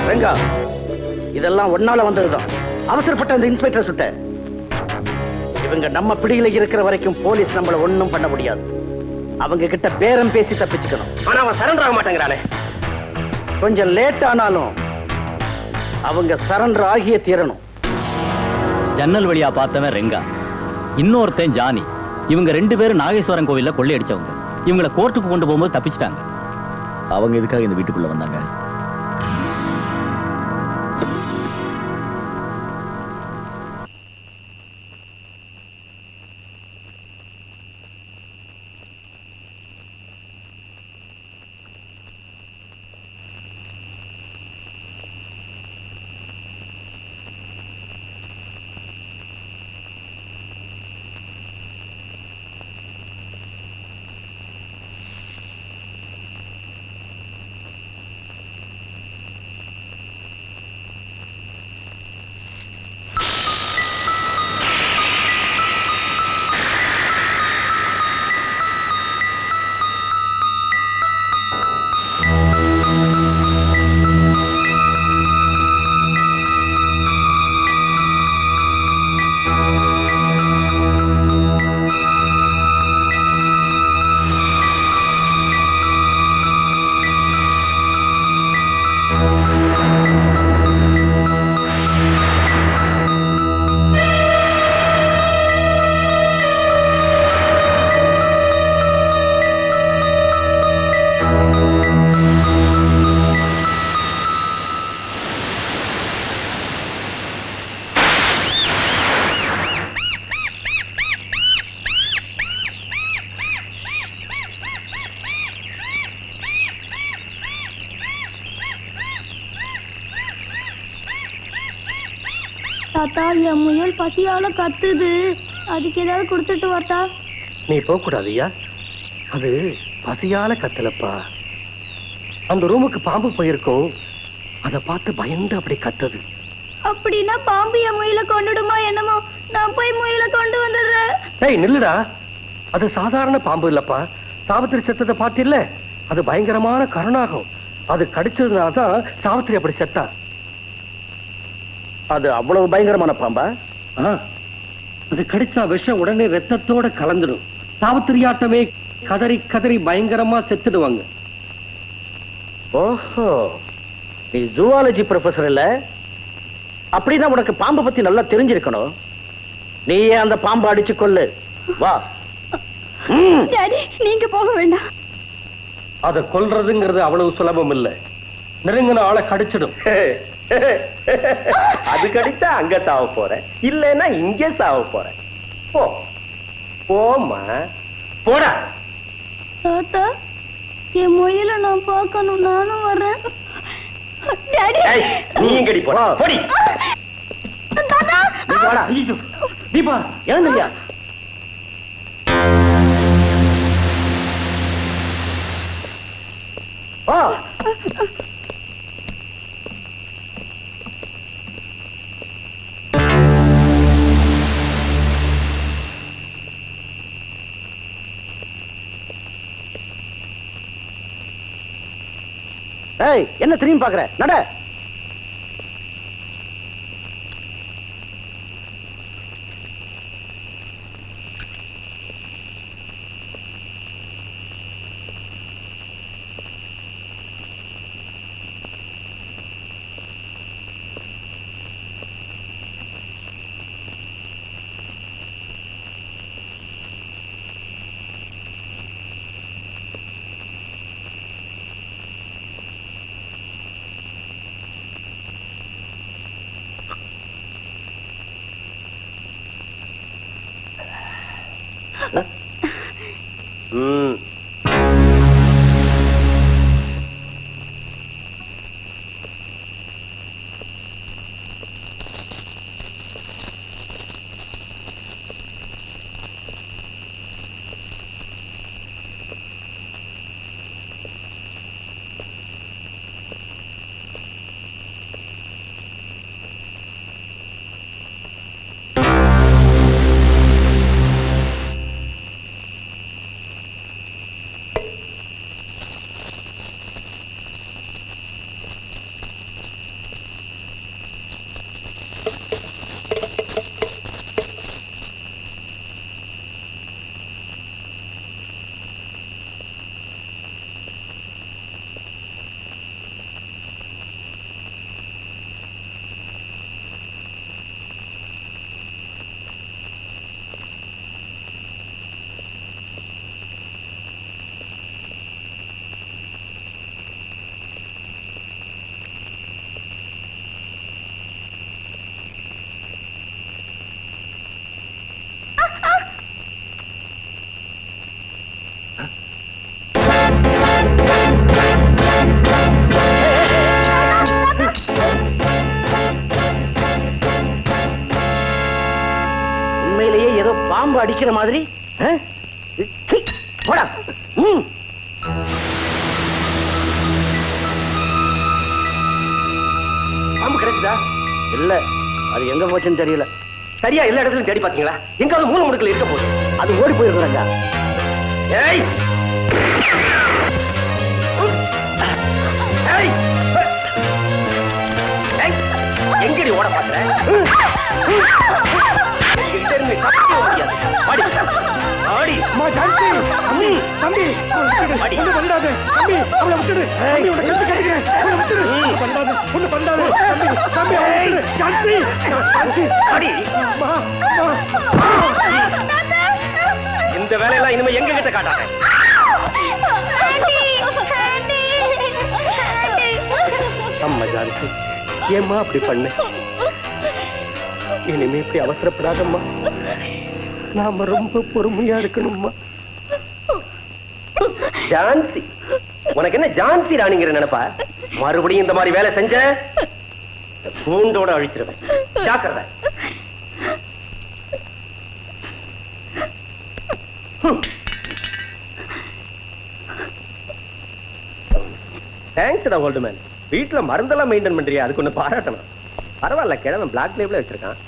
ரங்கா, இதெல்லாம் ஒன்னால வந்ததுதான். அவசரப்பட்ட அந்த இன்ஸ்பெக்டர் சுட்ட. இவங்க நம்ம பிடியில இருக்கிற வரைக்கும் போலீஸ் நம்மள ஒண்ணும் பண்ண முடியாது. அவங்க கிட்ட பேரம் பேசி தப்பிச்சுக்கணும். ஆனா அவன் சரண்டர் ஆக மாட்டேங்கிறானே. கொஞ்சம் லேட் ஆனாலும் அவங்க சரண்டர் ஆகியே தீரணும். ஜன்னல் வழியா பார்த்தவன் ரெங்கா, இன்னொருத்தன் ஜானி. இவங்க 2 பேரும் நாகேஸ்வரன் கோவில்ல கொள்ளையடிச்சவங்க. இவங்களை கோர்ட்டுக்கு கொண்டு போகும்போது தப்பிச்சிட்டாங்க. அவங்க எதுக்காக இந்த வீட்டுக்குள்ள வந்தாங்க? தாத்தா, என் முயல் பசியால கத்துது. அதுக்கு ஏதாவது கொடுத்துட்டு வாத்தா. நீ போக கூடாதுயா. அது பசியால கத்தலப்பா. அந்த ரூமுக்கு பாம்பு போயிருக்கும். அதை பார்த்து பயந்து அப்படி கத்துது. அப்படின்னா பாம்பு என் முயலை கொண்டுடுமா என்னமோ? நான் போய் முயலை கொண்டு வந்துடுறேன். ஏய் நில்லுடா, அது சாதாரண பாம்பு இல்லப்பா. சாவித்திரி செத்ததை பார்த்தில்ல, அது பயங்கரமான கருணாகம். அது கடிச்சதுனாலதான் சாவித்திரி அப்படி செத்தா. அது அவ்வளவு பயங்கரமான பாம்பா? அது கடிச்சா விஷம் உடனே ரத்தத்தோட கலந்துடும். சாவித்திரியாட்டமே கதறி கதறி பயங்கரமா செத்துடுவாங்க. ஓஹோ, நீ ஜூவாலஜி ப்ரொஃபசர் இல்ல? அப்படின்னா உனக்கு பாம்பை பத்தி நல்லா தெரிஞ்சிருக்கணும். நீயே அந்த பாம்பை அடிச்சு கொள்ளு. வா. டாடி, நீங்க போக வேண்டாம். அதை கொல்றதுங்கிறது அவ்வளவு சுலபம் இல்ல. நெருங்கின ஆளை கடிச்சிடும். அது கடிச்சா அங்க சாவ போறேன், இல்லைன்னா இங்கே சாவ போறேன். போ போமா போடா. தாத்தா என் முயல நான் பார்க்கணும், நானும் வர்றேன். நீ எங்கடி போடா போடி. வாடா தீபா, எழுந்துறியா? ஏய், என்ன திரும்பி பாக்குற? நட. பாம்பு அடிக்கிற மாதிரி போடா. பாம்பு கிடைச்சதா? இல்ல, அது எங்க போச்சுன்னு தெரியல. சரியா எல்லா இடத்துலயும் தேடி பாத்தீங்களா? எங்காவது மூல முடுக்கல இருக்க போகுது. அது ஓடி போயிருக்கிறாங்க. ஏய் எங்கடி ஓட பாக்குற? இந்த வேலையெல்லாம் இனிமே எங்க கிட்ட காட்டாங்க. அம்மா ஜானகி, ஏம்மா அப்படி பண்ண? இனிமே இப்படி அவசரப்படாதம்மா, நாம ரொம்ப பொறுமையா இருக்கணும்மா. ஜான்சி, உனக்கு என்ன ஜான்சி ராணிங்கிற நினைப்பா? மறுபடியும் இந்த மாதிரி வேலை செஞ்ச பூண்டோட அழிச்சிருவேன். ஜாக்கிரதை. Thanks old man. வீட்டுல மருந்தெல்லாம் மெயின்டைன் பண்றியா? அதுக்கு ஒண்ணு பாராட்டணும். பரவாயில்ல, கிழவன் பிளாக் லேபிள் வச்சிருக்கான்.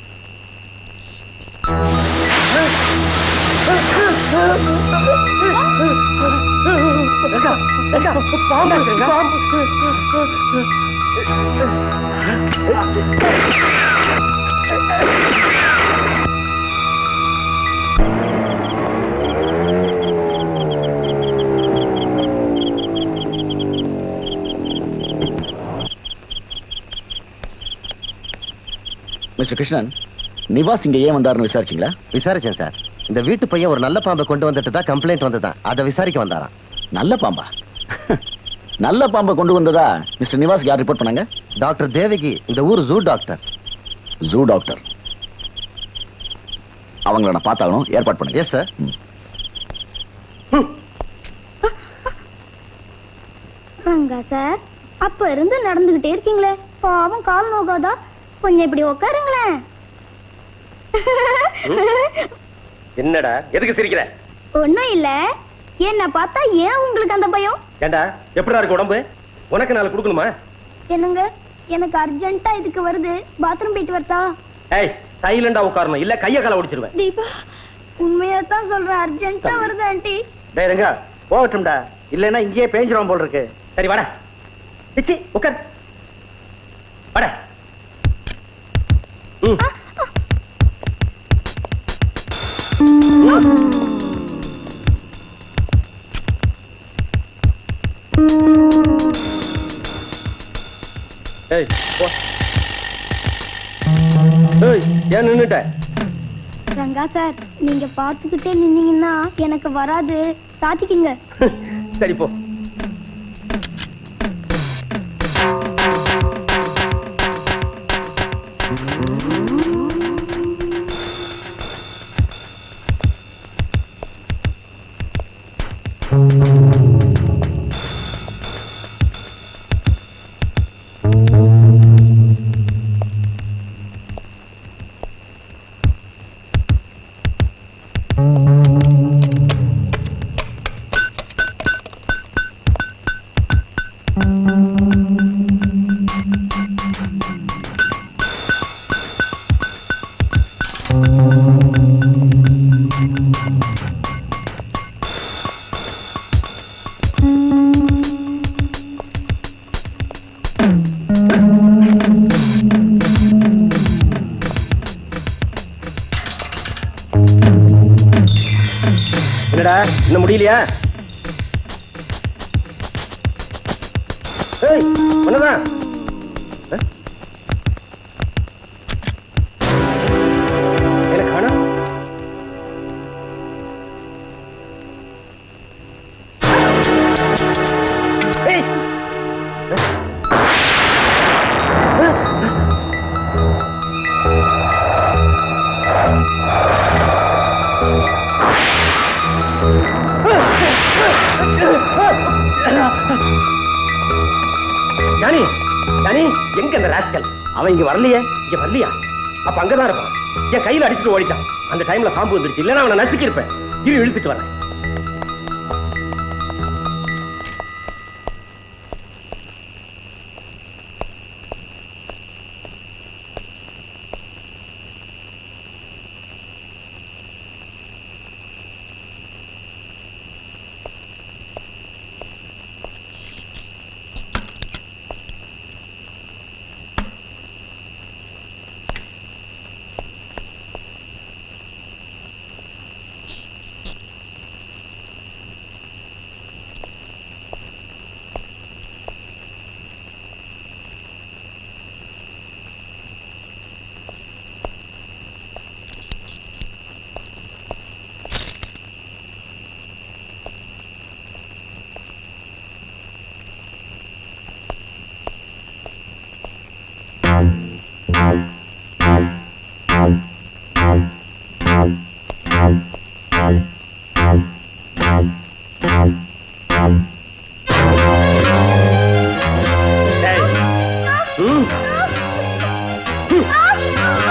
மிஸ்டர் கிருஷ்ணன், நிவாஸ் இங்க ஏன் வந்தாருன்னு விசாரிச்சீங்களா? விசாரிச்சேன் சார். இந்த வீட்டு பையன் ஒரு நல்ல பாம்பை கொண்டு வந்துட்டு தான் கம்ப்ளைண்ட் வந்ததான். அதை விசாரிக்க வந்தாராம். நல்ல பாம்பா? நல்ல பாம்பை கொண்டு வந்ததா மிஸ்டர் நிவாஸ் யார் ரிப்போர்ட் பண்ணாங்க? டாக்டர் தேவகி, இந்த ஊர் ஜூ டாக்டர். Zoo doctor. அவங்கள நான் பார்த்தாகணும், ஏற்பாடு பண்ணுங்க. Yes sir. ரங்கா சார், அப்ப இருந்து நடந்துகிட்டே இருக்கீங்களே, பாவம் கால் நோகாதா? கொஞ்சம் இப்படி உட்காருங்களேன். என்னடா எதுக்கு சிரிக்கிற? ஒண்ணும் இல்ல, என்ன பார்த்தா ஏன் உங்களுக்கு அந்த பயம்? ஏண்டா எப்படிடா இருக்கு உடம்பு? உனக்கு நாளை கொடுக்கணுமா? என்னங்க, எனக்கு அர்ஜென்ட்டா இதுக்கு வருது, பாத்ரூம் போயிட்டு வரட்டா? ஏய், சைலண்டா உட்காரணும், இல்ல கைய கால ஒடிச்சிருவேன். தீபா, உண்மையா தான் சொல்றேன், அர்ஜென்ட்டா வருது ஆண்டி. டேய் ரங்கா, போகட்டும்டா, இல்லைன்னா இங்கேயே பேஞ்சிரும் போல் இருக்கு. சரி வாடா, பிச்சி உட்கார், வாடா. ஏய் போ. ஏய், ஏன் நின்னுட்ட? ரங்கா சார், நீங்க பாத்துக்கிட்டே நின்னீங்கன்னா எனக்கு வராது, சாத்திக்கிங்க. சரி போ. என்னடா இன்னும் முடியலையா? ஏய், ஒண்ணுதான். எனக்கு காணோம். ஏய், ஜானி, ஜானி, எங்க அந்த ராஸ்கல்? அவன் இங்க வரலையே. இங்க வரலையா? அப்ப அங்கதான் இருப்பான். என் கையில அடிச்சுட்டு ஓடிட்டான். அந்த டைம்ல பாம்பு வந்துருச்சு, இல்லன்னா அவனை நசுக்கி இருப்பேன். இரு, இழுத்துட்டு வரேன்.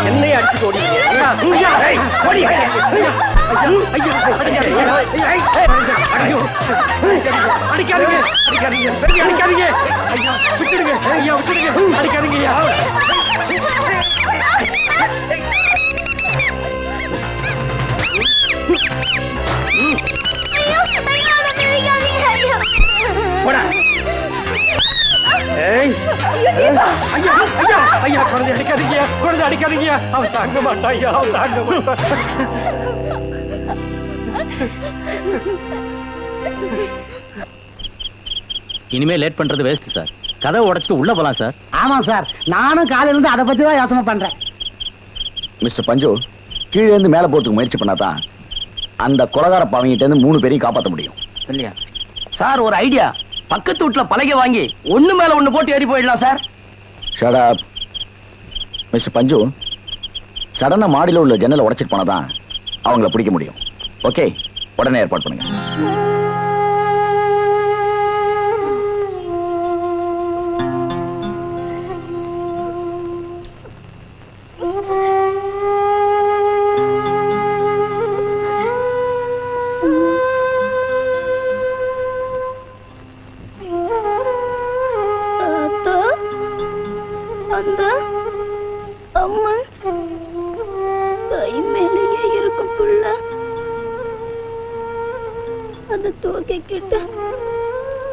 என்னைய அடிச்சுட்டு அடிக்காதீங்க, அவன் தாங்க மாட்டான், அவன் தாங்க மாட்டான். இனிமே லேட் பண்றது வேஸ்ட் சார். கதவை உடைச்சிட்டு உள்ள போலாம் சார். ஆமா சார், நானும் காலையில இருந்து அதை பத்தி தான் யோசனை பண்றேன். மிஸ்டர் பஞ்சு, கீழே இருந்து மேல போறதுக்கு முயற்சி பண்ணாதான் அந்த கொலகார பாவங்கிட்ட இருந்து 3 பேரையும் காப்பாற்ற முடியும். இல்லையா சார்? ஒரு ஐடியா, பக்கத்து வீட்டுல பலகை வாங்கி ஒண்ணு மேல ஒண்ணு போட்டு ஏறி போயிடலாம் சார். Shut up. மிஸ்டர் பஞ்சு, சடனா மாடியில் உள்ள ஜன்னலை உடைச்சிட்டு போனாதான் அவங்கள பிடிக்க முடியும். ஓகே, உடனே ஏற்பாடு பண்ணுங்க. அந்த அம்மா கை மேலேயே இருக்கும் புள்ள அதை தூக்கிக்கிட்டு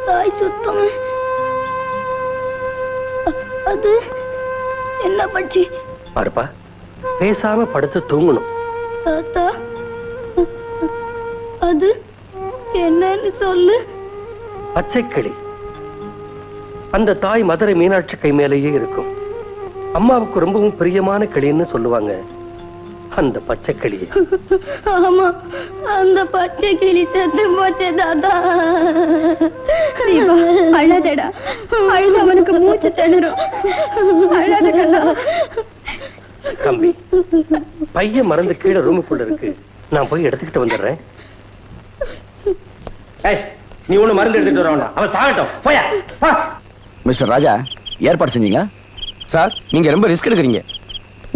தாய் சுத்தம். அது என்ன பட்சி? பாருப்பா, பேசாம படுத்து தூங்கணும். தாத்தா, அது என்னன்னு சொல்லு. பச்சைக்கிளி. அந்த தாய் மதுரை மீனாட்சி கை மேலேயே இருக்கும். அம்மாவுக்கு ரொம்பவும் பிரியமான கிளின்னு சொல்லுவாங்க அந்த பச்சை கிளி. ஆமா, அந்த பச்சை கிளி செத்து போச்சு தாத்தா. அழாதடா, அழுது அவனுக்கு மூச்சு திணறும். அழாத கண்ணா. தம்பி, பையன் மறந்து கீழே ரூமுக்குள்ள இருக்கு, நான் போய் எடுத்துக்கிட்டு வந்துடுறேன். நீ ஒண்ணு மருந்து எடுத்துட்டு வர வேண்டாம், அவன் சாகட்டும். போயா. மிஸ்டர் ராஜா, ஏற்பாடு செஞ்சீங்க சார்? நீங்க ரொம்ப ரிஸ்க் எடுக்கிறீங்க.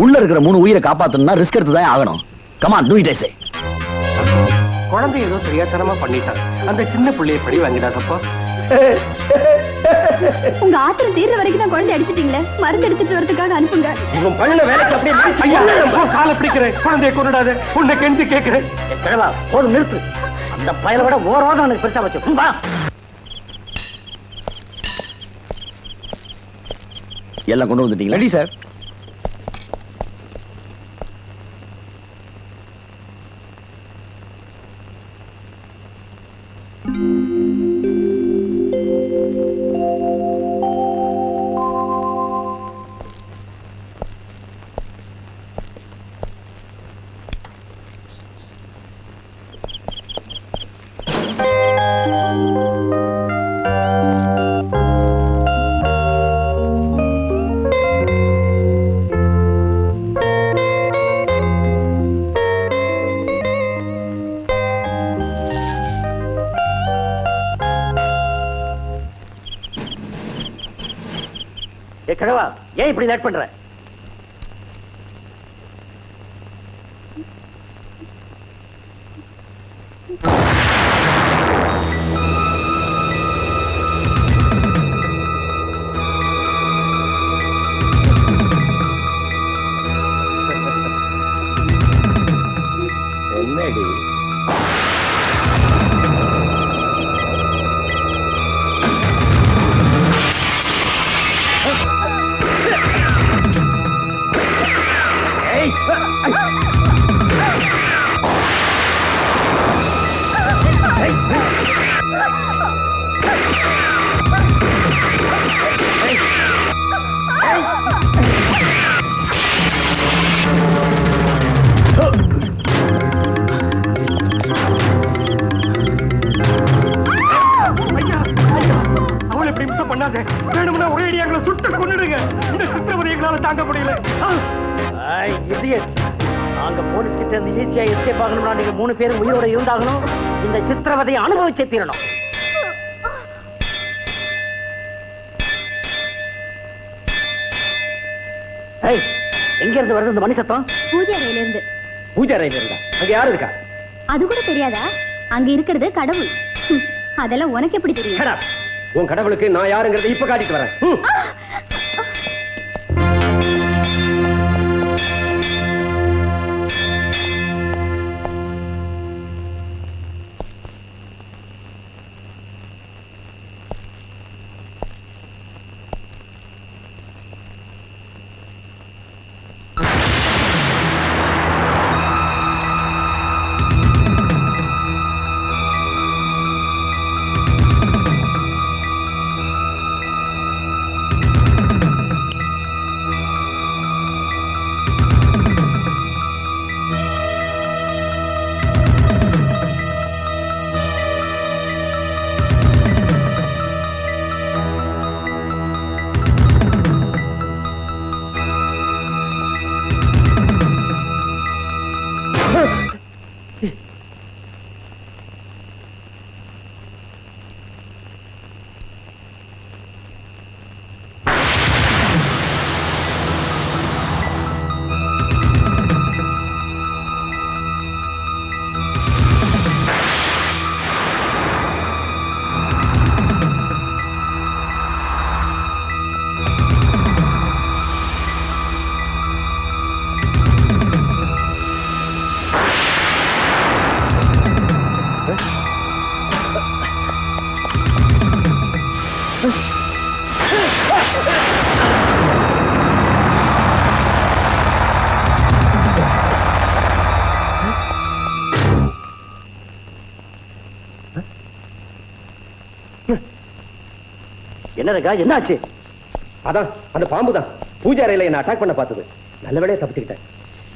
உள்ள இருக்கிற 3 உயிரை காப்பாத்தணும்னா ரிஸ்க் எடுத்து தான் ஆகணும். Come on, do it. I say. குழந்தை ஏதோ தெரியாதனமா பண்ணிட்டான். அந்த சின்ன பிள்ளையை படி வாங்கிடாதப்பா. உங்க ஆத்திரம் தீர்ற வரைக்கும் தான் குழந்தை அடிச்சிட்டீங்களே, மருந்து எடுத்துட்டு வரதுக்காக அனுப்புங்க. இவன் பண்ண வேலைக்கு அப்படியே காலை பிடிக்கிறேன். குழந்தைய கொண்டுடாத, உன்னை கெஞ்சி கேட்கிறேன். போதும், நிறுத்து. அந்த பயலை விட ஓரோட எனக்கு பெருசா வச்சு வா. எல்லாம் கொண்டு வந்துட்டீங்களா? Ready sir. கிழவா, ஏன் இப்படி லேட் பண்ற? என்னடி வேணும்னா ஒரே எங்களை சுட்டு கொன்னுடுங்க. இந்த சித்திரவதை எங்களால தாங்க முடியல. நாங்க போலீஸ் கிட்ட இருந்து ஈஸியா எஸ்கேப் ஆகணும்னா நீங்க 3 பேரும் உயிரோட இருந்தாகணும். இந்த சித்திரவதையை அனுபவிச்சே தீரணும். எங்க இருந்து வருது இந்த மணி சத்தம்? பூஜை அறையில இருந்து. பூஜை அறையில இருந்தா? அங்க யாரு இருக்கா? அது கூட தெரியாதா? அங்க இருக்கிறது கடவுள். அதெல்லாம் உனக்கு எப்படி தெரியும்? உன் கடவுளுக்கு நான் யாருங்கிறத இப்ப காட்டிட்டு வரேன். என்ன ரங்கா என்னாச்சு? அதான் அந்த பாம்பு தான் பூஜை அறையில என்ன அட்டாக் பண்ண பார்த்தது. நல்ல வேலையா தப்பிச்சுக்கிட்டேன்.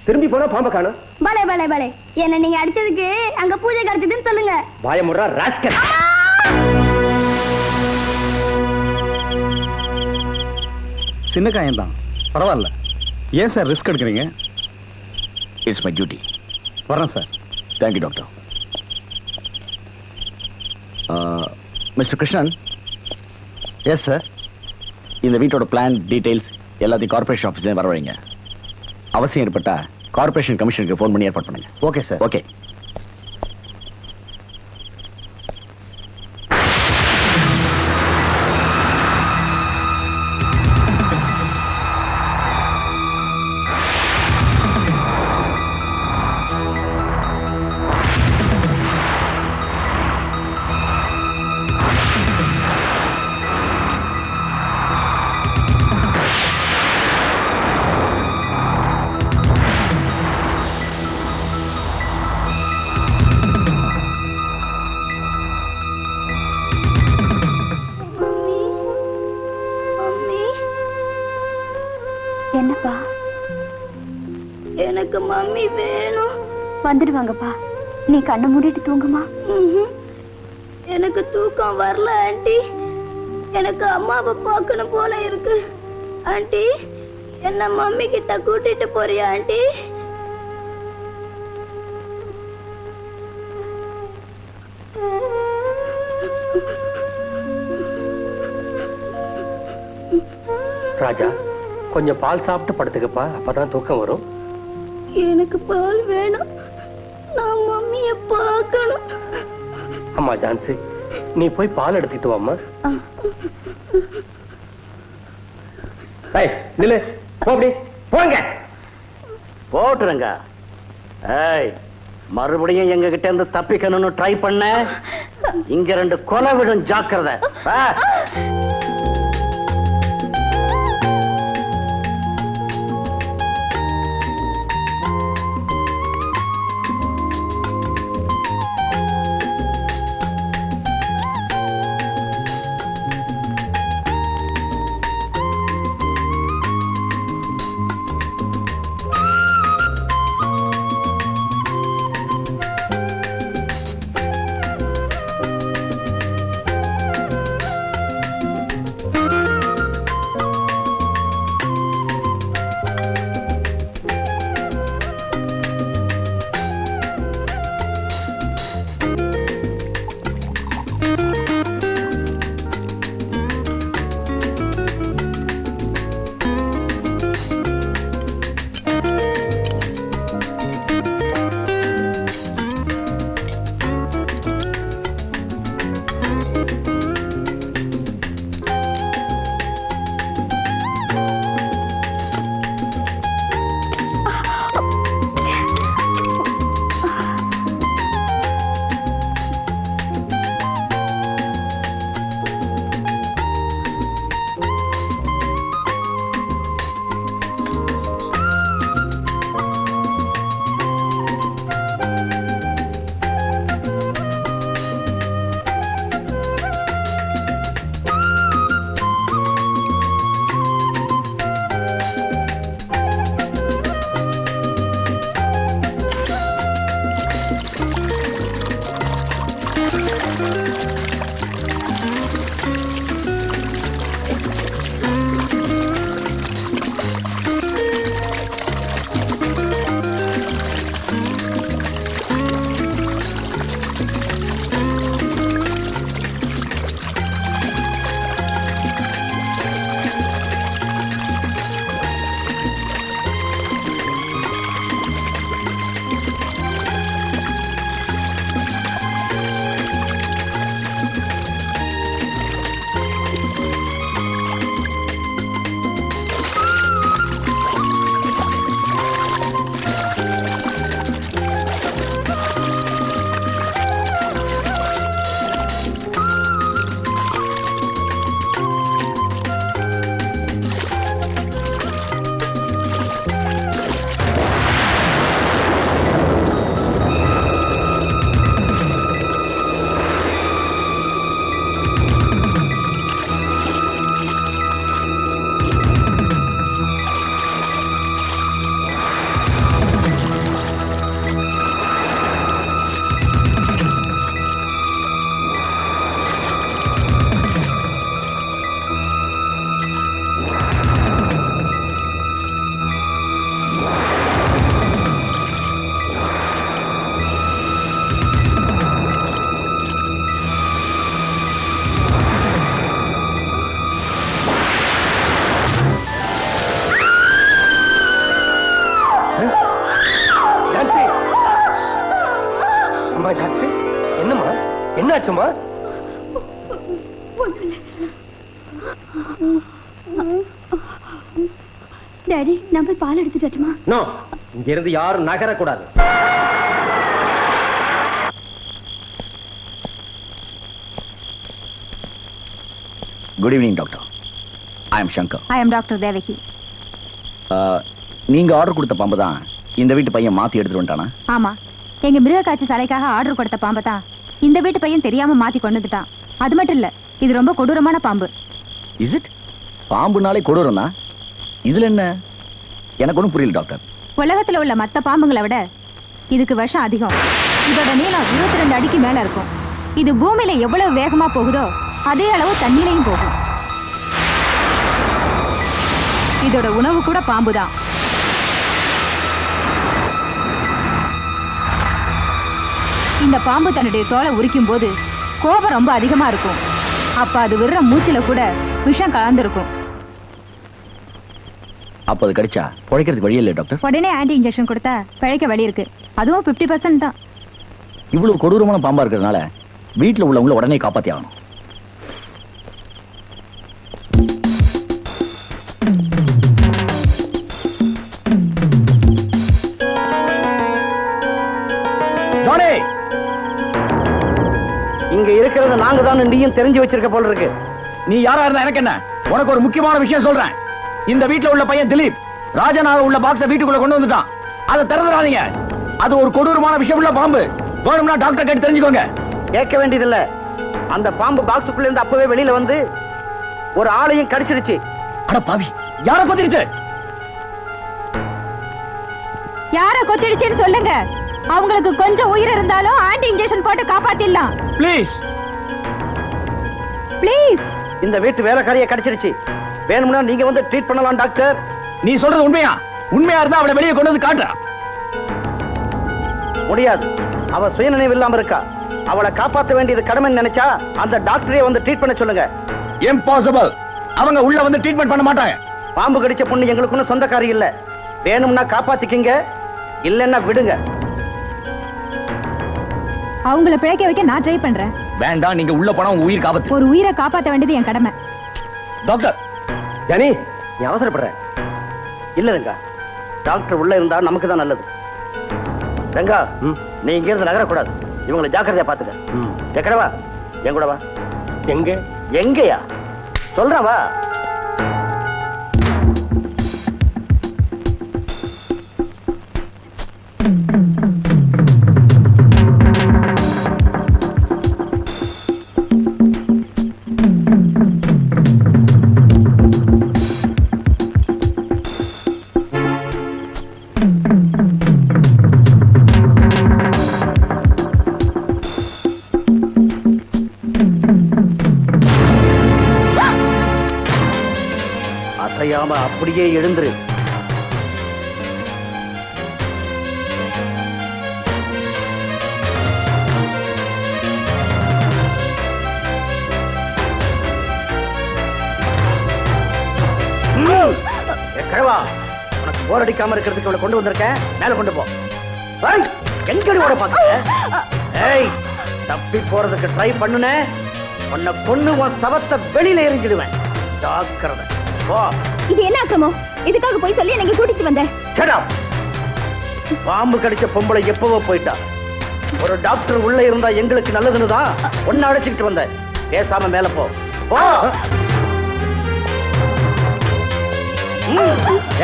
திரும்பி போனா பாம்பை காணோம். பலே பலே பலே, என்ன நீங்க அடிச்சதுக்கு அங்க பூஜை கிடைச்சதுன்னு சொல்லுங்க. வாய முடுறா ராஸ்கல். சின்ன காயம் தான், பரவாயில்ல. ஏன் சார் ரிஸ்க் எடுக்கிறீங்க? It's my duty. வரேன் sir. Thank you doctor. Mister Krishnan. Yes sir. இந்த வீட்டோட பிளான் டீடைல்ஸ் எல்லாத்தையும் கார்பரேஷன் ஆஃபீஸ்லேயே வரவழைங்க. அவசியம் ஏற்பட்டா கார்பரேஷன் கமிஷனுக்கு ஃபோன் பண்ணி ஏற்பாடு பண்ணுங்க. Okay sir. ஓகே. என்னப்பா? எனக்கு மம்மி வேணும். வந்துடுவாங்கப்பா, நீ கண்ணை மூடிட்டு தூங்குமா. எனக்கு தூக்கம் வரல ஆண்டி. எனக்கு அம்மாவை பார்க்கணும் போல இருக்கு. ஆண்டி, என்ன மம்மி கிட்ட கூட்டிட்டு போறியா ஆண்டி? ராஜா, கொஞ்சம் பால் சாப்பிட்டு படுத்துக்கப்பா, அப்பதான் தூக்கம் வரும். எனக்கு பால் வேணும். நான் மம்மிய பார்க்கணும். அம்மா ஜான்சி, நீ போய் பால் எடுத்துட்டு வாம்மா. நில்லு, போடி போங்க. போட்டுருங்க. ஏய், மறுபடியும் எங்க கிட்ட இருந்து தப்பிக்கணும்னு ட்ரை பண்ண, இங்க 2 கொலை விடும், ஜாக்கிரதை. என்னம்மா டாக்டர்? என்னம்மா என்னாச்சுமா? டாடி நான் போய் பால் எடுத்துட்டுமா? நோ, இங்க இருந்து யாரும் நகரக்கூடாது. Good evening doctor. I am Shankar. I am doctor Devaki. நீங்க ஆர்டர் கொடுத்த பாம்பு தான் இந்த வீட்டு பையன் மாத்தி எடுத்துட்டு வந்துட்டானா? ஆமா, எங்க மிருக காட்சி சாலைக்காக ஆர்டர் கொடுத்த பாம்பை தான் இந்த வீட்டு பையன் தெரியாம மாத்தி கொண்டு வந்துட்டான். அது மட்டும் இல்ல, இது ரொம்ப கொடூரமான பாம்பு. Is it? பாம்புனாலே கொடூரம் தான். இதுல என்ன? எனக்கு ஒன்றும் புரியல டாக்டர். உலகத்துல உள்ள மத்த பாம்புங்களை விட இதுக்கு விஷம் அதிகம். இதோட நீளம் 22 அடிக்கு மேல இருக்கும். இது பூமியில எவ்வளவு வேகமா போகுதோ அதே அளவு தண்ணீரையும் போகும். இதோட உணவு கூட பாம்பு தான். இந்த பாம்பு தன்னுடைய தோலை உரிக்கும் போது கோபம் ரொம்ப அதிகமா இருக்கும். அப்ப அது விடுற மூச்சுல கூட விஷம் கலந்துருக்கும். அப்ப அது கடிச்சா பிழைக்கிறதுக்கு வழி இல்லை டாக்டர்? உடனே ஆன்டி இன்ஜெக்ஷன் கொடுத்தா பிழைக்க வழி இருக்கு. அதுவும் 50% தான். இவ்வளவு கொடூரமான பாம்பா இருக்கிறதுனால வீட்டுல உள்ளவங்கள உடனே காப்பாத்தி ஆகணும். ஜானே, இங்க இருக்கிறது நாங்க தான் நீயும் தெரிஞ்சு வச்சிருக்க போல இருக்கு. நீ யாரா இருந்தா எனக்கு என்ன? உனக்கு ஒரு முக்கியமான விஷயம் சொல்றேன். இந்த வீட்டுல உள்ள பையன் திலீப் ராஜனாக உள்ள பாக்ஸ வீட்டுக்குள்ள கொண்டு வந்துட்டான். அதை திறந்துடாதீங்க. அது ஒரு கொடூரமான விஷயம் உள்ள பாம்பு. வேணும்னா டாக்டர் கேட்டு தெரிஞ்சுக்கோங்க. கேட்க வேண்டியதில்ல. அந்த பாம்பு பாக்ஸுக்குள்ள இருந்து அப்பவே வெளியில வந்து ஒரு ஆளையும் கடிச்சிடுச்சு. அட பாவி, யார கொத்திடுச்சு? யார கொத்திடுச்சுன்னு சொல்லுங்க. அவங்களுக்கு கொஞ்சம் உயிர் இருந்தாலும் ஆன்டி இன்ஜெக்ஷன் போட்டு காப்பாத்திடலாம். Please please. இந்த வீட்டு வேலைக்காரியை கடிச்சிடுச்சு. வேணும்னா நீங்க வந்து ட்ரீட் பண்ணலாம் டாக்டர். நீ சொல்றது உண்மையா? உண்மையா இருந்தா அவளை வெளியே கொண்டு வந்து காட்டுறா. முடியாது. அவ சுயநினைவு இல்லாம இருக்கா. அவளை காப்பாற்ற வேண்டியது கடமைன்னு நினைச்சா அந்த டாக்டரே வந்து ட்ரீட் பண்ண சொல்லுங்க. இம்பாசிபிள். அவங்க உள்ள வந்து ட்ரீட்மெண்ட் பண்ண மாட்டாங்க. பாம்பு கடிச்ச பொண்ணு எங்களுக்கு ஒன்னும் சொந்தக்காரி இல்ல. வேணும்னா காப்பாத்திக்கிங்க, இல்லன்னா விடுங்க. அவங்கள பிழைக்க வைக்க நான் ட்ரை பண்றேன். வேண்டாம், நீங்க உள்ள போனா உங்க உயிர் காப்பாத்து. ஒரு உயிரை காப்பாற்ற வேண்டியது என் கடமை. டாக்டர் ஜானி, நீ அவசரப்படுற. இல்ல ரங்கா, டாக்டர் உள்ள இருந்தா நமக்கு தான் நல்லது. ரங்கா, நீ இங்க இருந்து நகரக்கூடாது. இவங்களை ஜாக்கிரதையா பாத்துக்க. எக்கடவா, என் கூட வா. எங்க? எங்கயா சொல்றா, வா. அசையாம அப்படியே எழுந்துரு. கிழவா, உனக்கு போர் அடிக்காம இருக்கிறதுக்கு இவளை கொண்டு வந்திருக்கேன். மேல கொண்டு போ. எங்கடி ஓட பாக்க? ஏய், தப்பி போறதுக்கு ட்ரை பண்ணுன உன்னை கொன்னு உன் சவத்தை வெளியில எரிஞ்சிடுவேன். ஜாக்கிரதை. இது என்ன அக்கிரமம்? இதுக்காக போய் சொல்லி எனக்கு கூட்டிட்டு வந்தேன். பாம்பு கடிச்ச பொம்பளை எப்பவோ போயிட்டா. ஒரு டாக்டர் உள்ள இருந்தா எங்களுக்கு நல்லதுன்னு தான் ஒன்னு அழைச்சிக்கிட்டு வந்தேன். பேசாம மேல போ.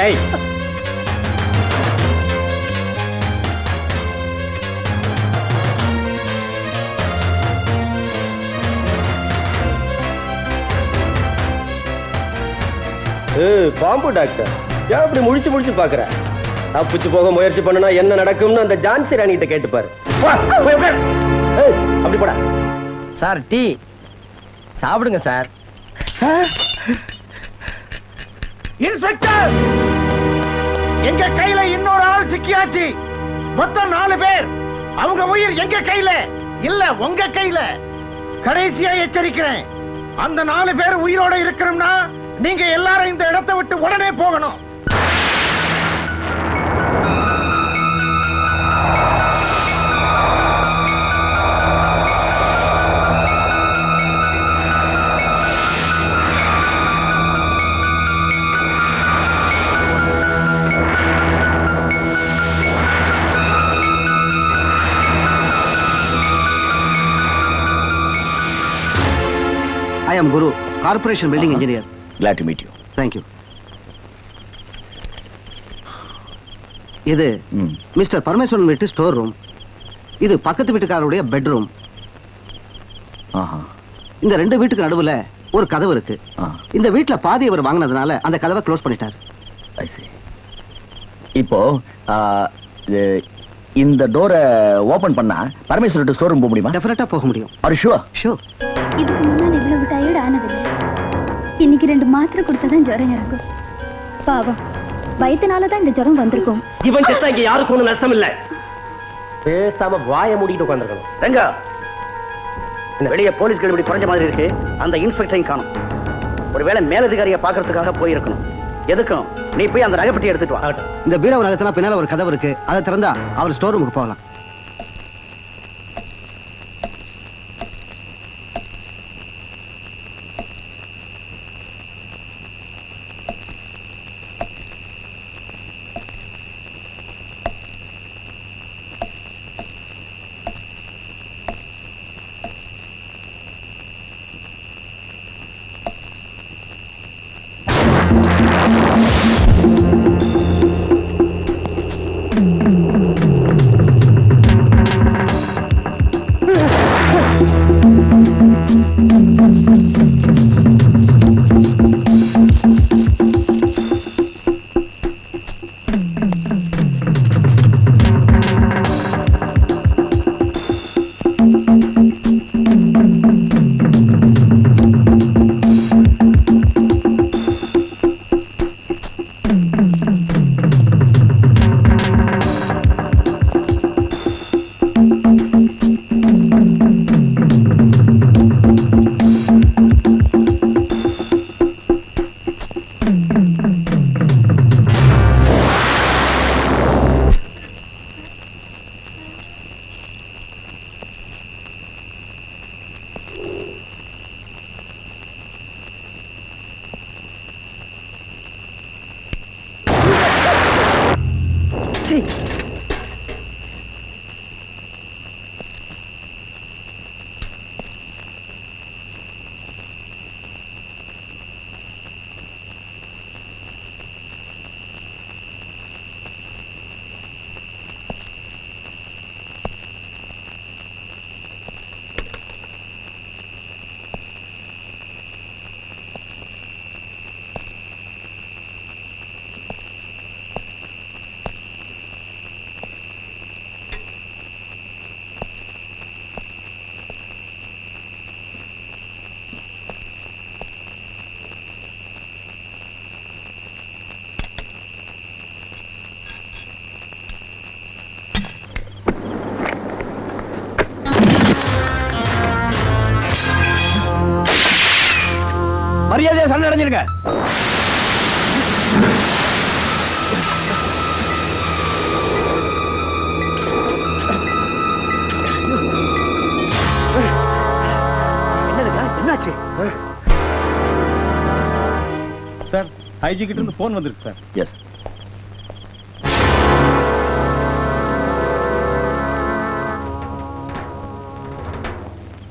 ஏய், பாம்பு டாக்டர், ஏன் அப்படி முழிச்சு முழிச்சு பாக்குற? தப்பிச்சு போக முயற்சி பண்ணுனா என்ன நடக்கும்னு அந்த ஜான்சி ராணிகிட்ட கேட்டுப்பாரு. அப்படி போடா. சார், டீ சாப்பிடுங்க சார். இன்ஸ்பெக்டர், எங்க கையில இன்னொரு ஆள் சிக்கியாச்சு. மொத்தம் 4 பேர். அவங்க உயிர் எங்க கையில இல்ல, உங்க கையில. கடைசியா எச்சரிக்கிறேன், அந்த 4 பேர் உயிரோட இருக்கணும்னா நீங்க எல்லாரும் இந்த இடத்தை விட்டு உடனே போகணும். I am Guru, corporation building engineer. Glad to meet you. Thank you. இது மிஸ்டர் பரமேஸ்வரன் வீட்டு ஸ்டோர் ரூம். இது பக்கத்து வீட்டுக்காரருடைய பெட்ரூம். இந்த ரெண்டு வீட்டுக்கு நடுவுல ஒரு கதவு இருக்கு. இந்த வீட்டுல பாதி அவர் வாங்கினதுனால அந்த கதவை க்ளோஸ் பண்ணிட்டார். இப்போ இந்த டோரை ஓபன் பண்ணா பரமேஸ்வரன் ஸ்டோர் ரூம் போக முடியுமா? டெஃபினட்டா போக முடியும். Are sure? ஷூர். இதுக்கு முன்னால இவ்வளவு டயர்ட் ஆனதில்லை. இன்னைக்கு 2 மாத்திரை கொடுத்தாதான் ஜுரம் இறங்கும். பாவம், பயத்தினாலதான் இந்த ஜுரம் வந்திருக்கும். இவன் செத்தா இங்க யாருக்கும் ஒண்ணு நஷ்டம் இல்ல. பேசாம வாயை மூடிட்டு உட்கார்ந்திருக்கணும். ரங்கா, வெளியே போலீஸ் கெடுபிடி குறைஞ்ச மாதிரி இருக்கு. அந்த இன்ஸ்பெக்டரையும் காணும். ஒருவேளை மேலதிகாரியை பாக்குறதுக்காக போயிருக்கணும். எதுக்கும் நீ போய் அந்த நகைப்பட்டி எடுத்துட்டு வா. இந்த பீரோ நகத்தினா பின்னால ஒரு கதவு இருக்கு. அதை திறந்தா அவர் ஸ்டோர் ரூமுக்கு போகலாம். மரியாதையா சண்டை அடைஞ்சிருங்க. என்னாச்சு சார்? ஐஜி கிட்ட இருந்து போன் வந்திருக்கு சார். எஸ்.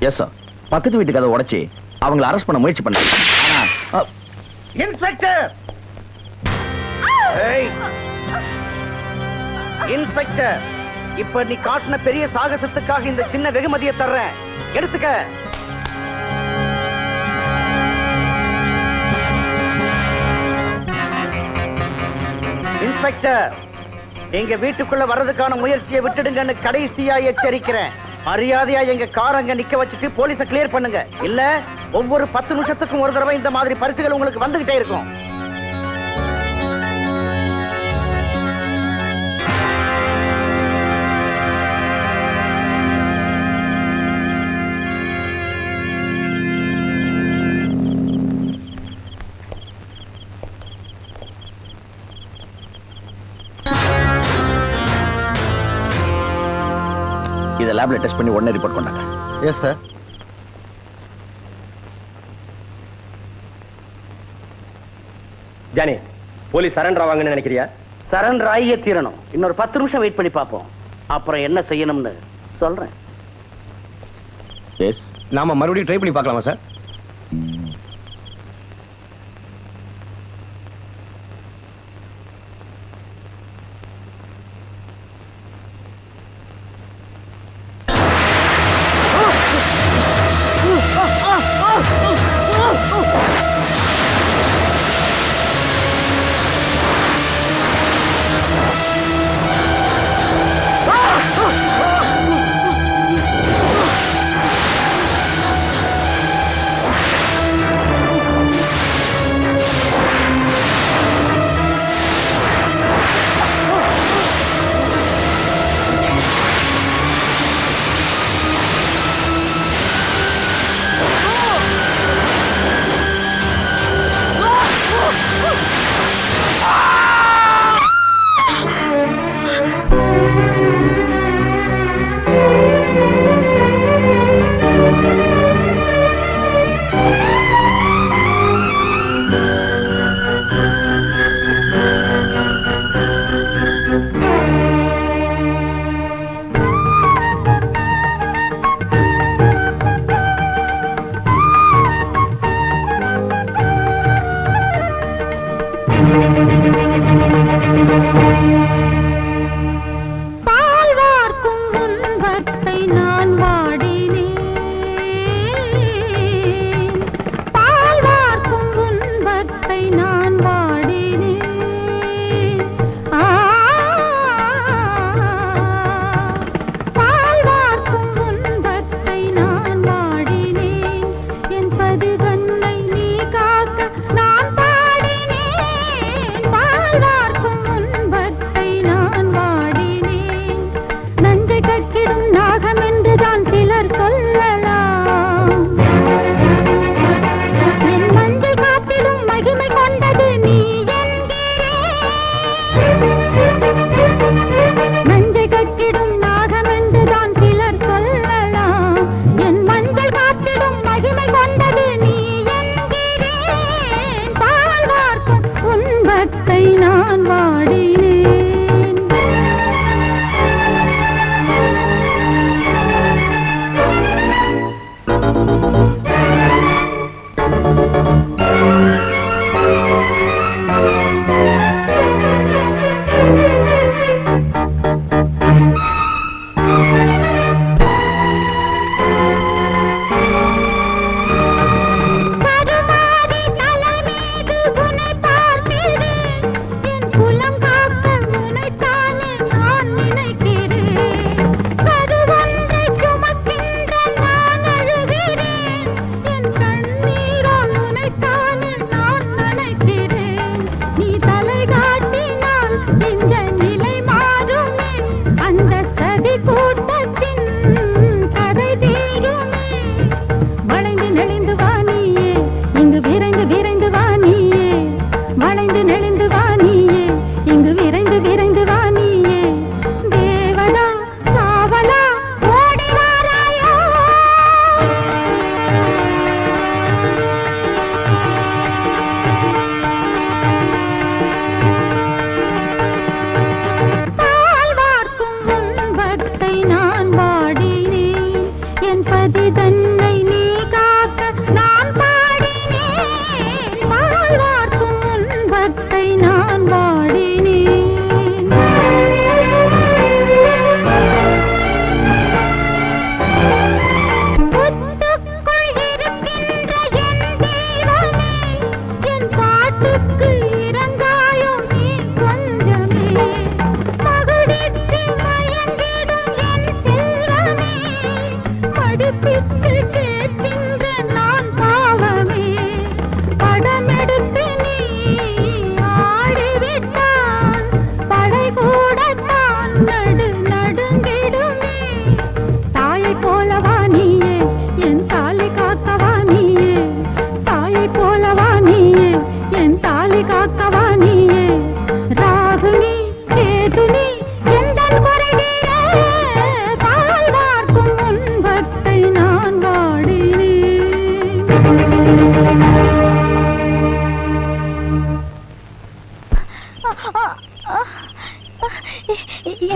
Yes sir. பக்கத்து வீட்டு கதை உடைச்சு அவங்களை அரெஸ்ட் பண்ண முயற்சி பண்ணாங்க. இன்ஸ்பெக்டர், இன்ஸ்பெக்டர், இப்ப நீ காட்டின பெரிய சாகசத்துக்காக இந்த சின்ன வெகுமதியை தர்றேன், எடுத்துக்க. இன்ஸ்பெக்டர், எங்க வீட்டுக்குள்ள வர்றதுக்கான முயற்சியை விட்டுடுங்கன்னு கடைசியா எச்சரிக்கிறேன். மரியாதையா எங்க கார் அங்க நிக்க வச்சுட்டு போலீஸ கிளியர் பண்ணுங்க. இல்ல ஒவ்வொரு 10 நிமிஷத்துக்கும் ஒரு தடவை இந்த மாதிரி பரிசுகள் உங்களுக்கு வந்துகிட்டே இருக்கும். இதை லேப்ல டெஸ்ட் பண்ணி உடனே ரிப்போர்ட் பண்ணாங்க. Yes sir. Johnny, police surrender ஆவாங்கன்னு நினைக்கிறியா? சரண்டர் ஆகியே தீரணும். இன்னொரு 10 நிமிஷம் வெயிட் பண்ணி பார்ப்போம். அப்புறம் என்ன செய்யணும்னு சொல்றேன். நாம மறுபடியும் ட்ரை பண்ணி பார்க்கலாமா சார்?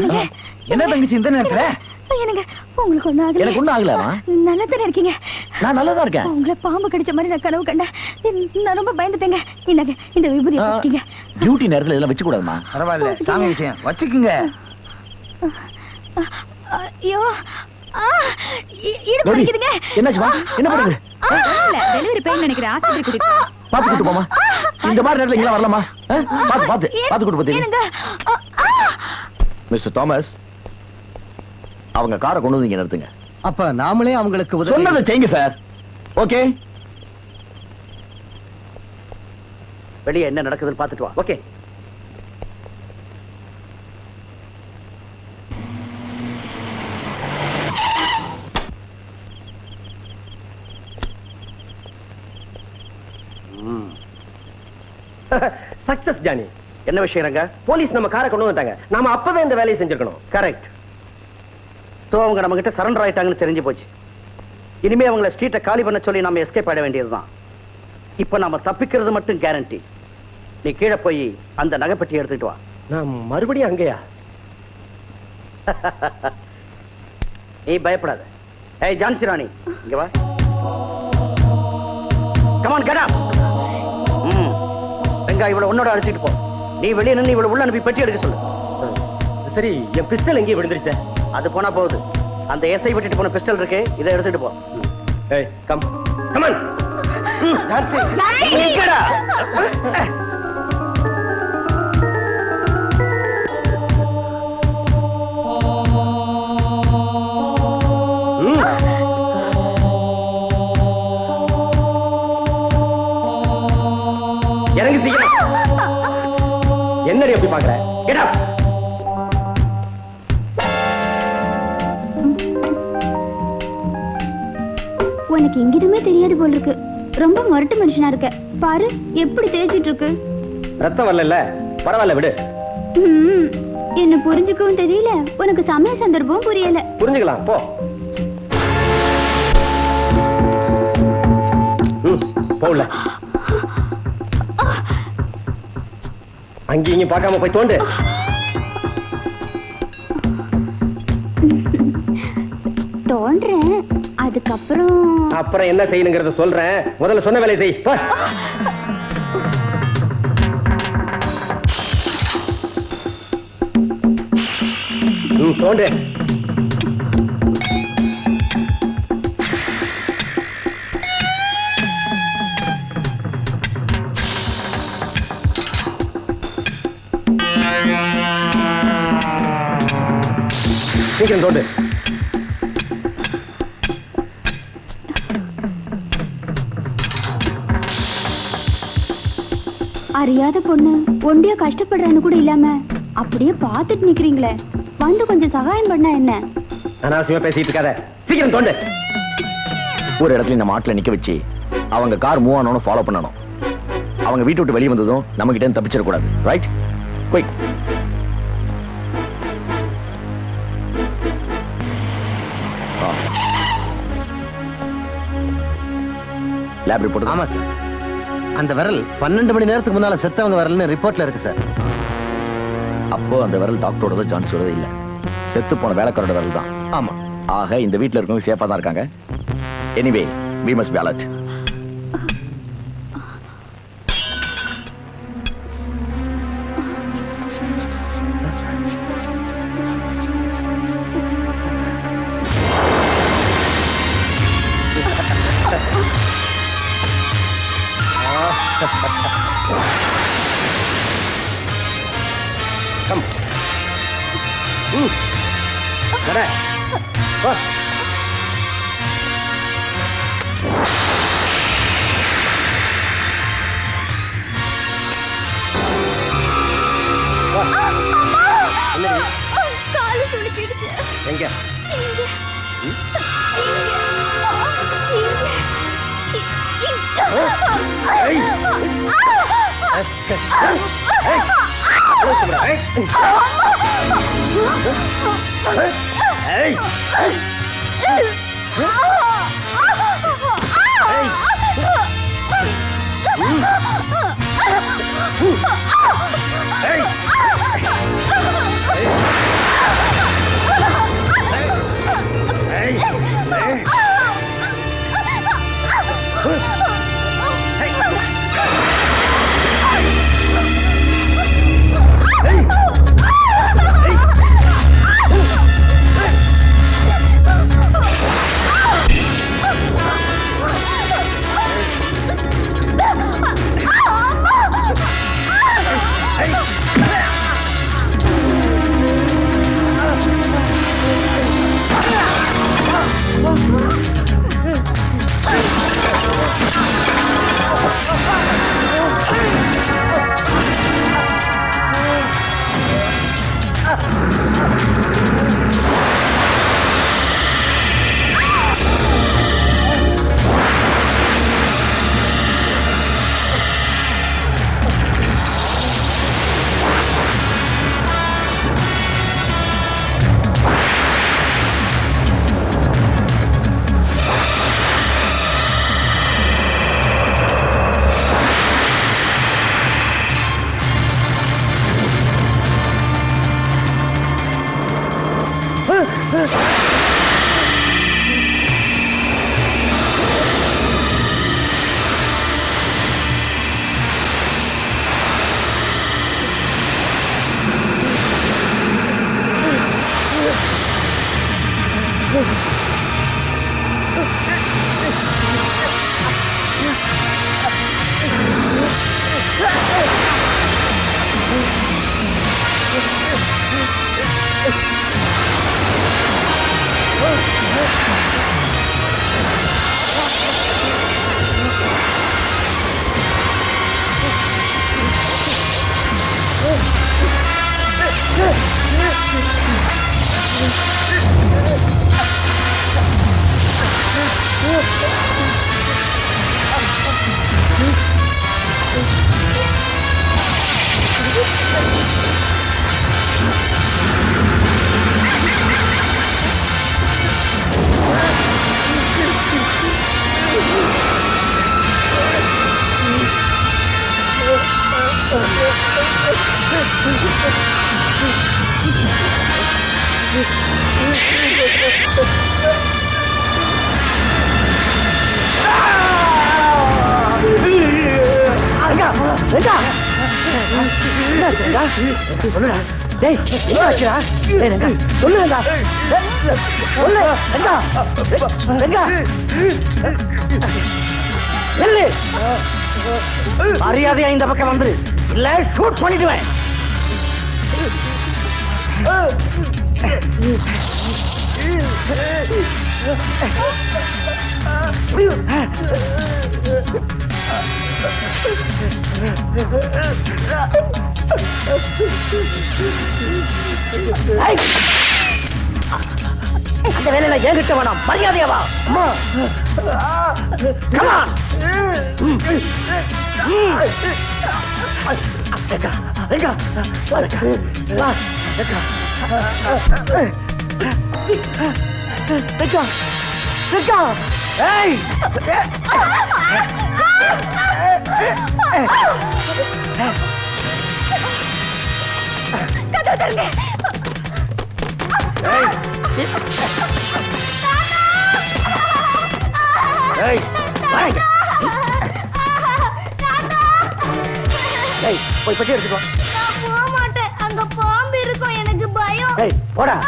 என்னங்க என்ன தங்கச்சி இந்த நேரத்துல? என்னங்க உங்களுக்கு ஒண்ணும் ஆகல? எனக்கு ஒண்ணும் ஆகலமா. நல்லா தானே இருக்கீங்க? நான் நல்லா தான் இருக்கேன். உங்களை பாம்பு கடிச்ச மாதிரி நான் கனவு கண்டேன். நான் ரொம்ப பயந்துட்டேங்க. என்னங்க இந்த விபூதி வச்சுக்கீங்க. டியூட்டி நேரத்துல இதெல்லாம் வச்சு கூடாதுமா. பரவாயில்ல, சாமி விஷயம் வச்சுக்குங்க. ஐயோ இடுப்பு வலிக்குதுங்க. என்னாச்சுமா? என்ன பண்ணுது? இல்ல டெலிவரி பெயின் நினைக்கிறேன். ஆஸ்பத்திரி கூட்டிட்டு பாத்து கூட்டு போமா. இந்த மாதிரி நேரத்துல இங்க வரலாமா? பாத்து கூட்டு போதீங்க. மிஸ்டர் தாமஸ், அவங்க காரை கொண்டு வந்து இங்க நிறுத்துங்க. அப்ப நாமளே அவங்களுக்கு சொன்னதை செய்யுங்க சார். ஓகே, வெளியே என்ன நடக்குதுன்னு பாத்துட்டு வா. ஓகே. Success Johnny. என்ன விஷயங்க? போலீஸ் நம்ம காரை கொண்டு வந்துட்டாங்க. நாம அப்பவே இந்த வேலையை செஞ்சிருக்கணும். கரெக்ட். சோ அவங்க நம்ம கிட்ட சரண்டர் ஆயிட்டாங்கன்னு தெரிஞ்சு போச்சு. இனிமே அவங்கள ஸ்ட்ரீட்டை காலி பண்ண சொல்லி நாம எஸ்கேப் ஆட வேண்டியதுதான். இப்ப நாம தப்பிக்கிறது மட்டும் கேரண்டி. நீ கீழே போய் அந்த நகைப்பெட்டி எடுத்துட்டு வா. நான் மறுபடியும் அங்கேயா? நீ பயப்படாத. ஏய் ஜான்சி ராணி, இங்க வா. Come on, get up. வெங்காயம் இவ்வளவு உன்னோட அடிச்சிட்டு போ. நீ வெளியே நின்று இவ்வளவு உள்ள அனுப்பி பெட்டி எடுக்க சொல்லு. சரி, என் பிஸ்டல் எங்கேயே விழுந்துருச்சே. அது போனா போகுது. அந்த எஸ்ஐ விட்டுட்டு போன பிஸ்டல் இருக்கு, இதை எடுத்துட்டு போ. ஏய் கம் கம் ஆன். ஜான்சி நிக்கடா. இறங்கி சீக்கிரம். என்னடி அப்படி பாக்குற? Get up. உனக்கு எங்கிருமே தெரியாது போல இருக்கு. ரொம்ப மொரட்டு மனுஷனா இருக்க. பாரு எப்படி தேய்ச்சிட்டு இருக்கு. ரத்தம் வரல, பரவாயில்ல விடு. என்ன புரிஞ்சுக்கவும் தெரியல, உனக்கு சமய சந்தர்ப்பம் புரியல. புரிஞ்சுக்கலாம் போ. போல அங்கேயும் இங்க பார்க்காம போய் தோண்டு. தோன்றேன். அப்புறம் என்ன செய்யணுங்கிறத சொல்றேன். முதல்ல சொன்ன வேலையை செய். தோண்டு. சீக்கிரம் தோண்டு. அறியாத பொண்ணு ஒண்டியா கஷ்டப்படுறான்னு கூட இல்லாம அப்படியே பாத்துட்டு நிக்கிறீங்களே, வந்து கொஞ்சம் சகாயம் பண்ணா என்ன? அனாவசியமா பேசிட்டு இருக்காத, சீக்கிரம் தோண்டு. ஒரு இடத்துல நம்ம ஆட்ல நிக்க வச்சு அவங்க கார் மூவ் ஆனோன்னு ஃபாலோ பண்ணணும். அவங்க வீட்டு விட்டு வெளியே வந்ததும் நம்ம கிட்ட தப்பிச்சிடக்கூடாது. ரைட்? குயிக். Lab report. ஆமா சார், அந்த விரல் 12 மணி நேரத்துக்கு முன்னால செத்தவங்க விரல்னு ரிப்போர்ட்ல இருக்கு சார். அப்போ அந்த விரல் டாக்டரோடதோ ஜான்சியோடதோ இல்ல, செத்து போன வேலைக்காரோட விரல் தான். ஆமா. ஆக இந்த வீட்டுல இருக்கவங்க சேஃபா தான் இருக்காங்க. Anyway we must be alert. Come. Nada. Go. காலு சுளுக்கிடுச்சு. எங்க? மரியாதையா இந்த பக்கம் வந்து இல்ல ஷூட் பண்ணிடுவேன். அந்த வேலையில ஏகிட்ட வேணாம், மரியாதையா வா. போய் பட்டி எடுத்துக்கோ. போக மாட்டேன், அங்க பாம்பு இருக்கும், எனக்கு பயம். போடா.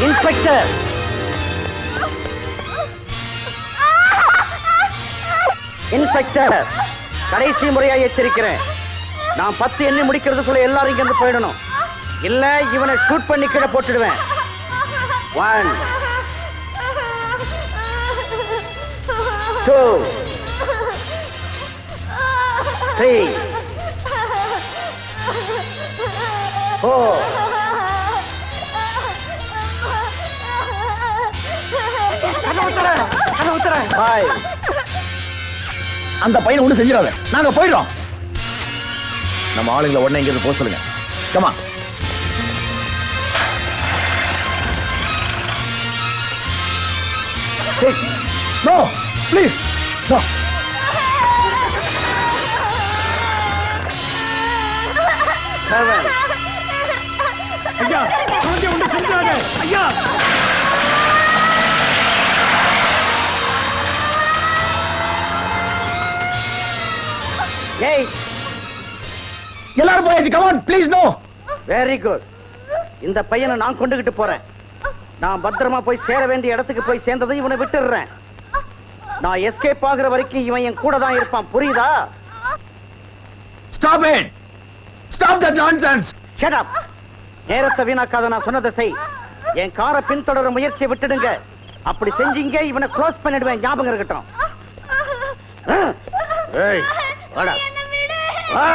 இன்ஸ்பெக்டர், இன்ஸ்பெக்டர், கடைசி முறையா எச்சரிக்கிறேன். நான் 10 எண்ணி முடிக்கிறதுக்குள்ள எல்லாரும் இங்க இருந்து போயிடணும். இல்ல இவனை ஷூட் பண்ணி கீழே போட்டுடுவேன். 1 2 3 4 5. அந்த பையனை ஒண்ணு செஞ்சிடாத, நாங்க போயிடுறோம். நம்ம ஆளுங்களை உடனே இங்க போக சொல்லுங்க. கமா. No please no. ஐயா, குழந்தை ஒண்ணு செஞ்சாங்க ஐயா. எல்லாரும் போயாச்சு. Come on please. No. Very good. இந்த பையனை நான் கொண்டுகிட்டு போறேன். நான் பத்திரமா போய் சேர வேண்டிய இடத்துக்கு போய் சேர்ந்ததை இவனை விட்டுடுறேன். நான் எஸ்கேப் ஆகுற வரைக்கும் இவன் என் கூட தான் இருப்பான், புரியுதா? Stop it. stop that nonsense. Shut up. நேரத்தை வீணாக்காத, நான் சொன்னதை செய். என் காரை பின்தொடர முயற்சியை விட்டுடுங்க. அப்படி செஞ்சீங்க இவனை க்ளோஸ் பண்ணிடுவேன், ஞாபகம் இருக்கட்டும். ஏய் வாடா. வா.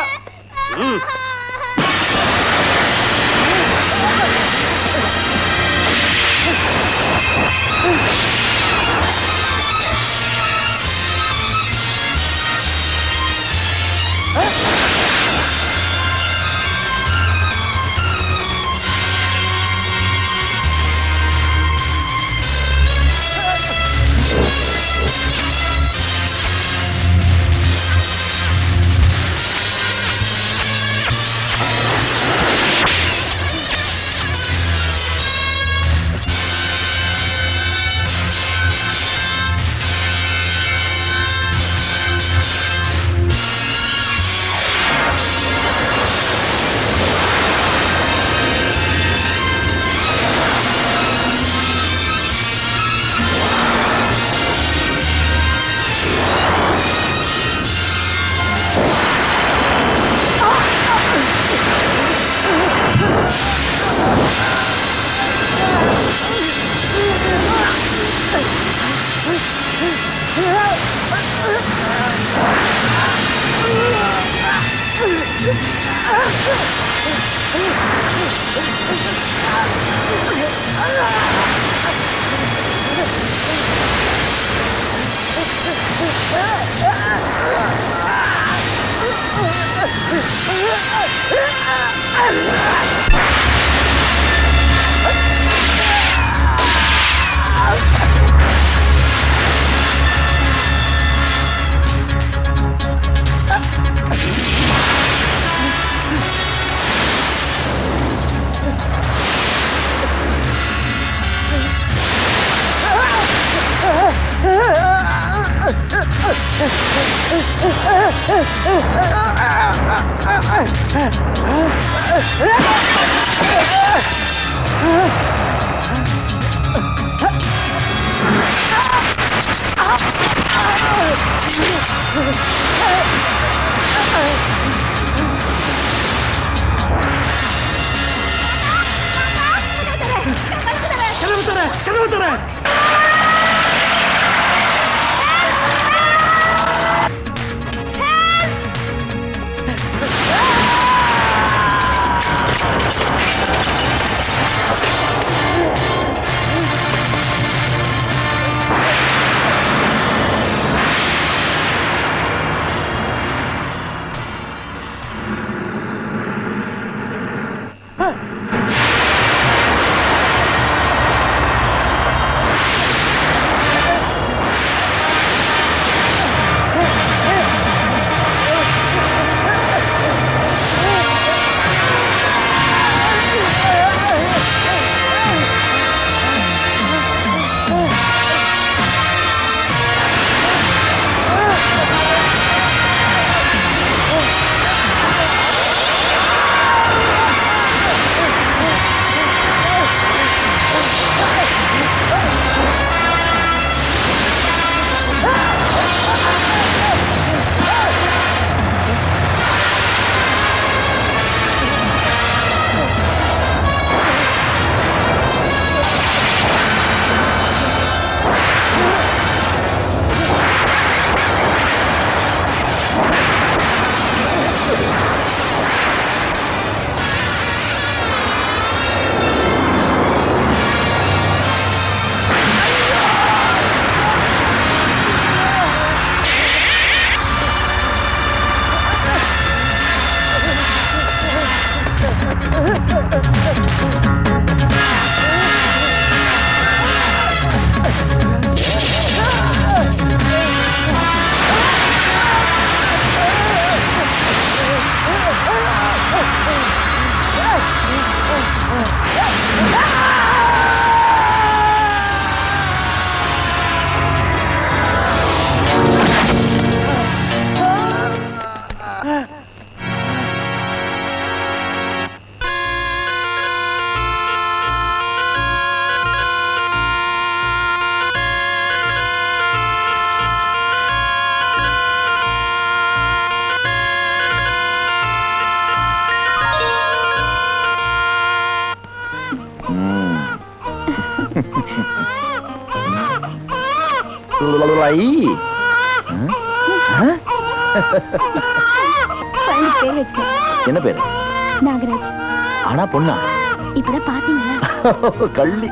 குழந்தைக்கு பேர் வச்சிட்டேன். என்ன பேரு? நாகராஜ். ஆனா பொண்ணா? இப்பதான் பாத்தீங்களா? கள்ளி.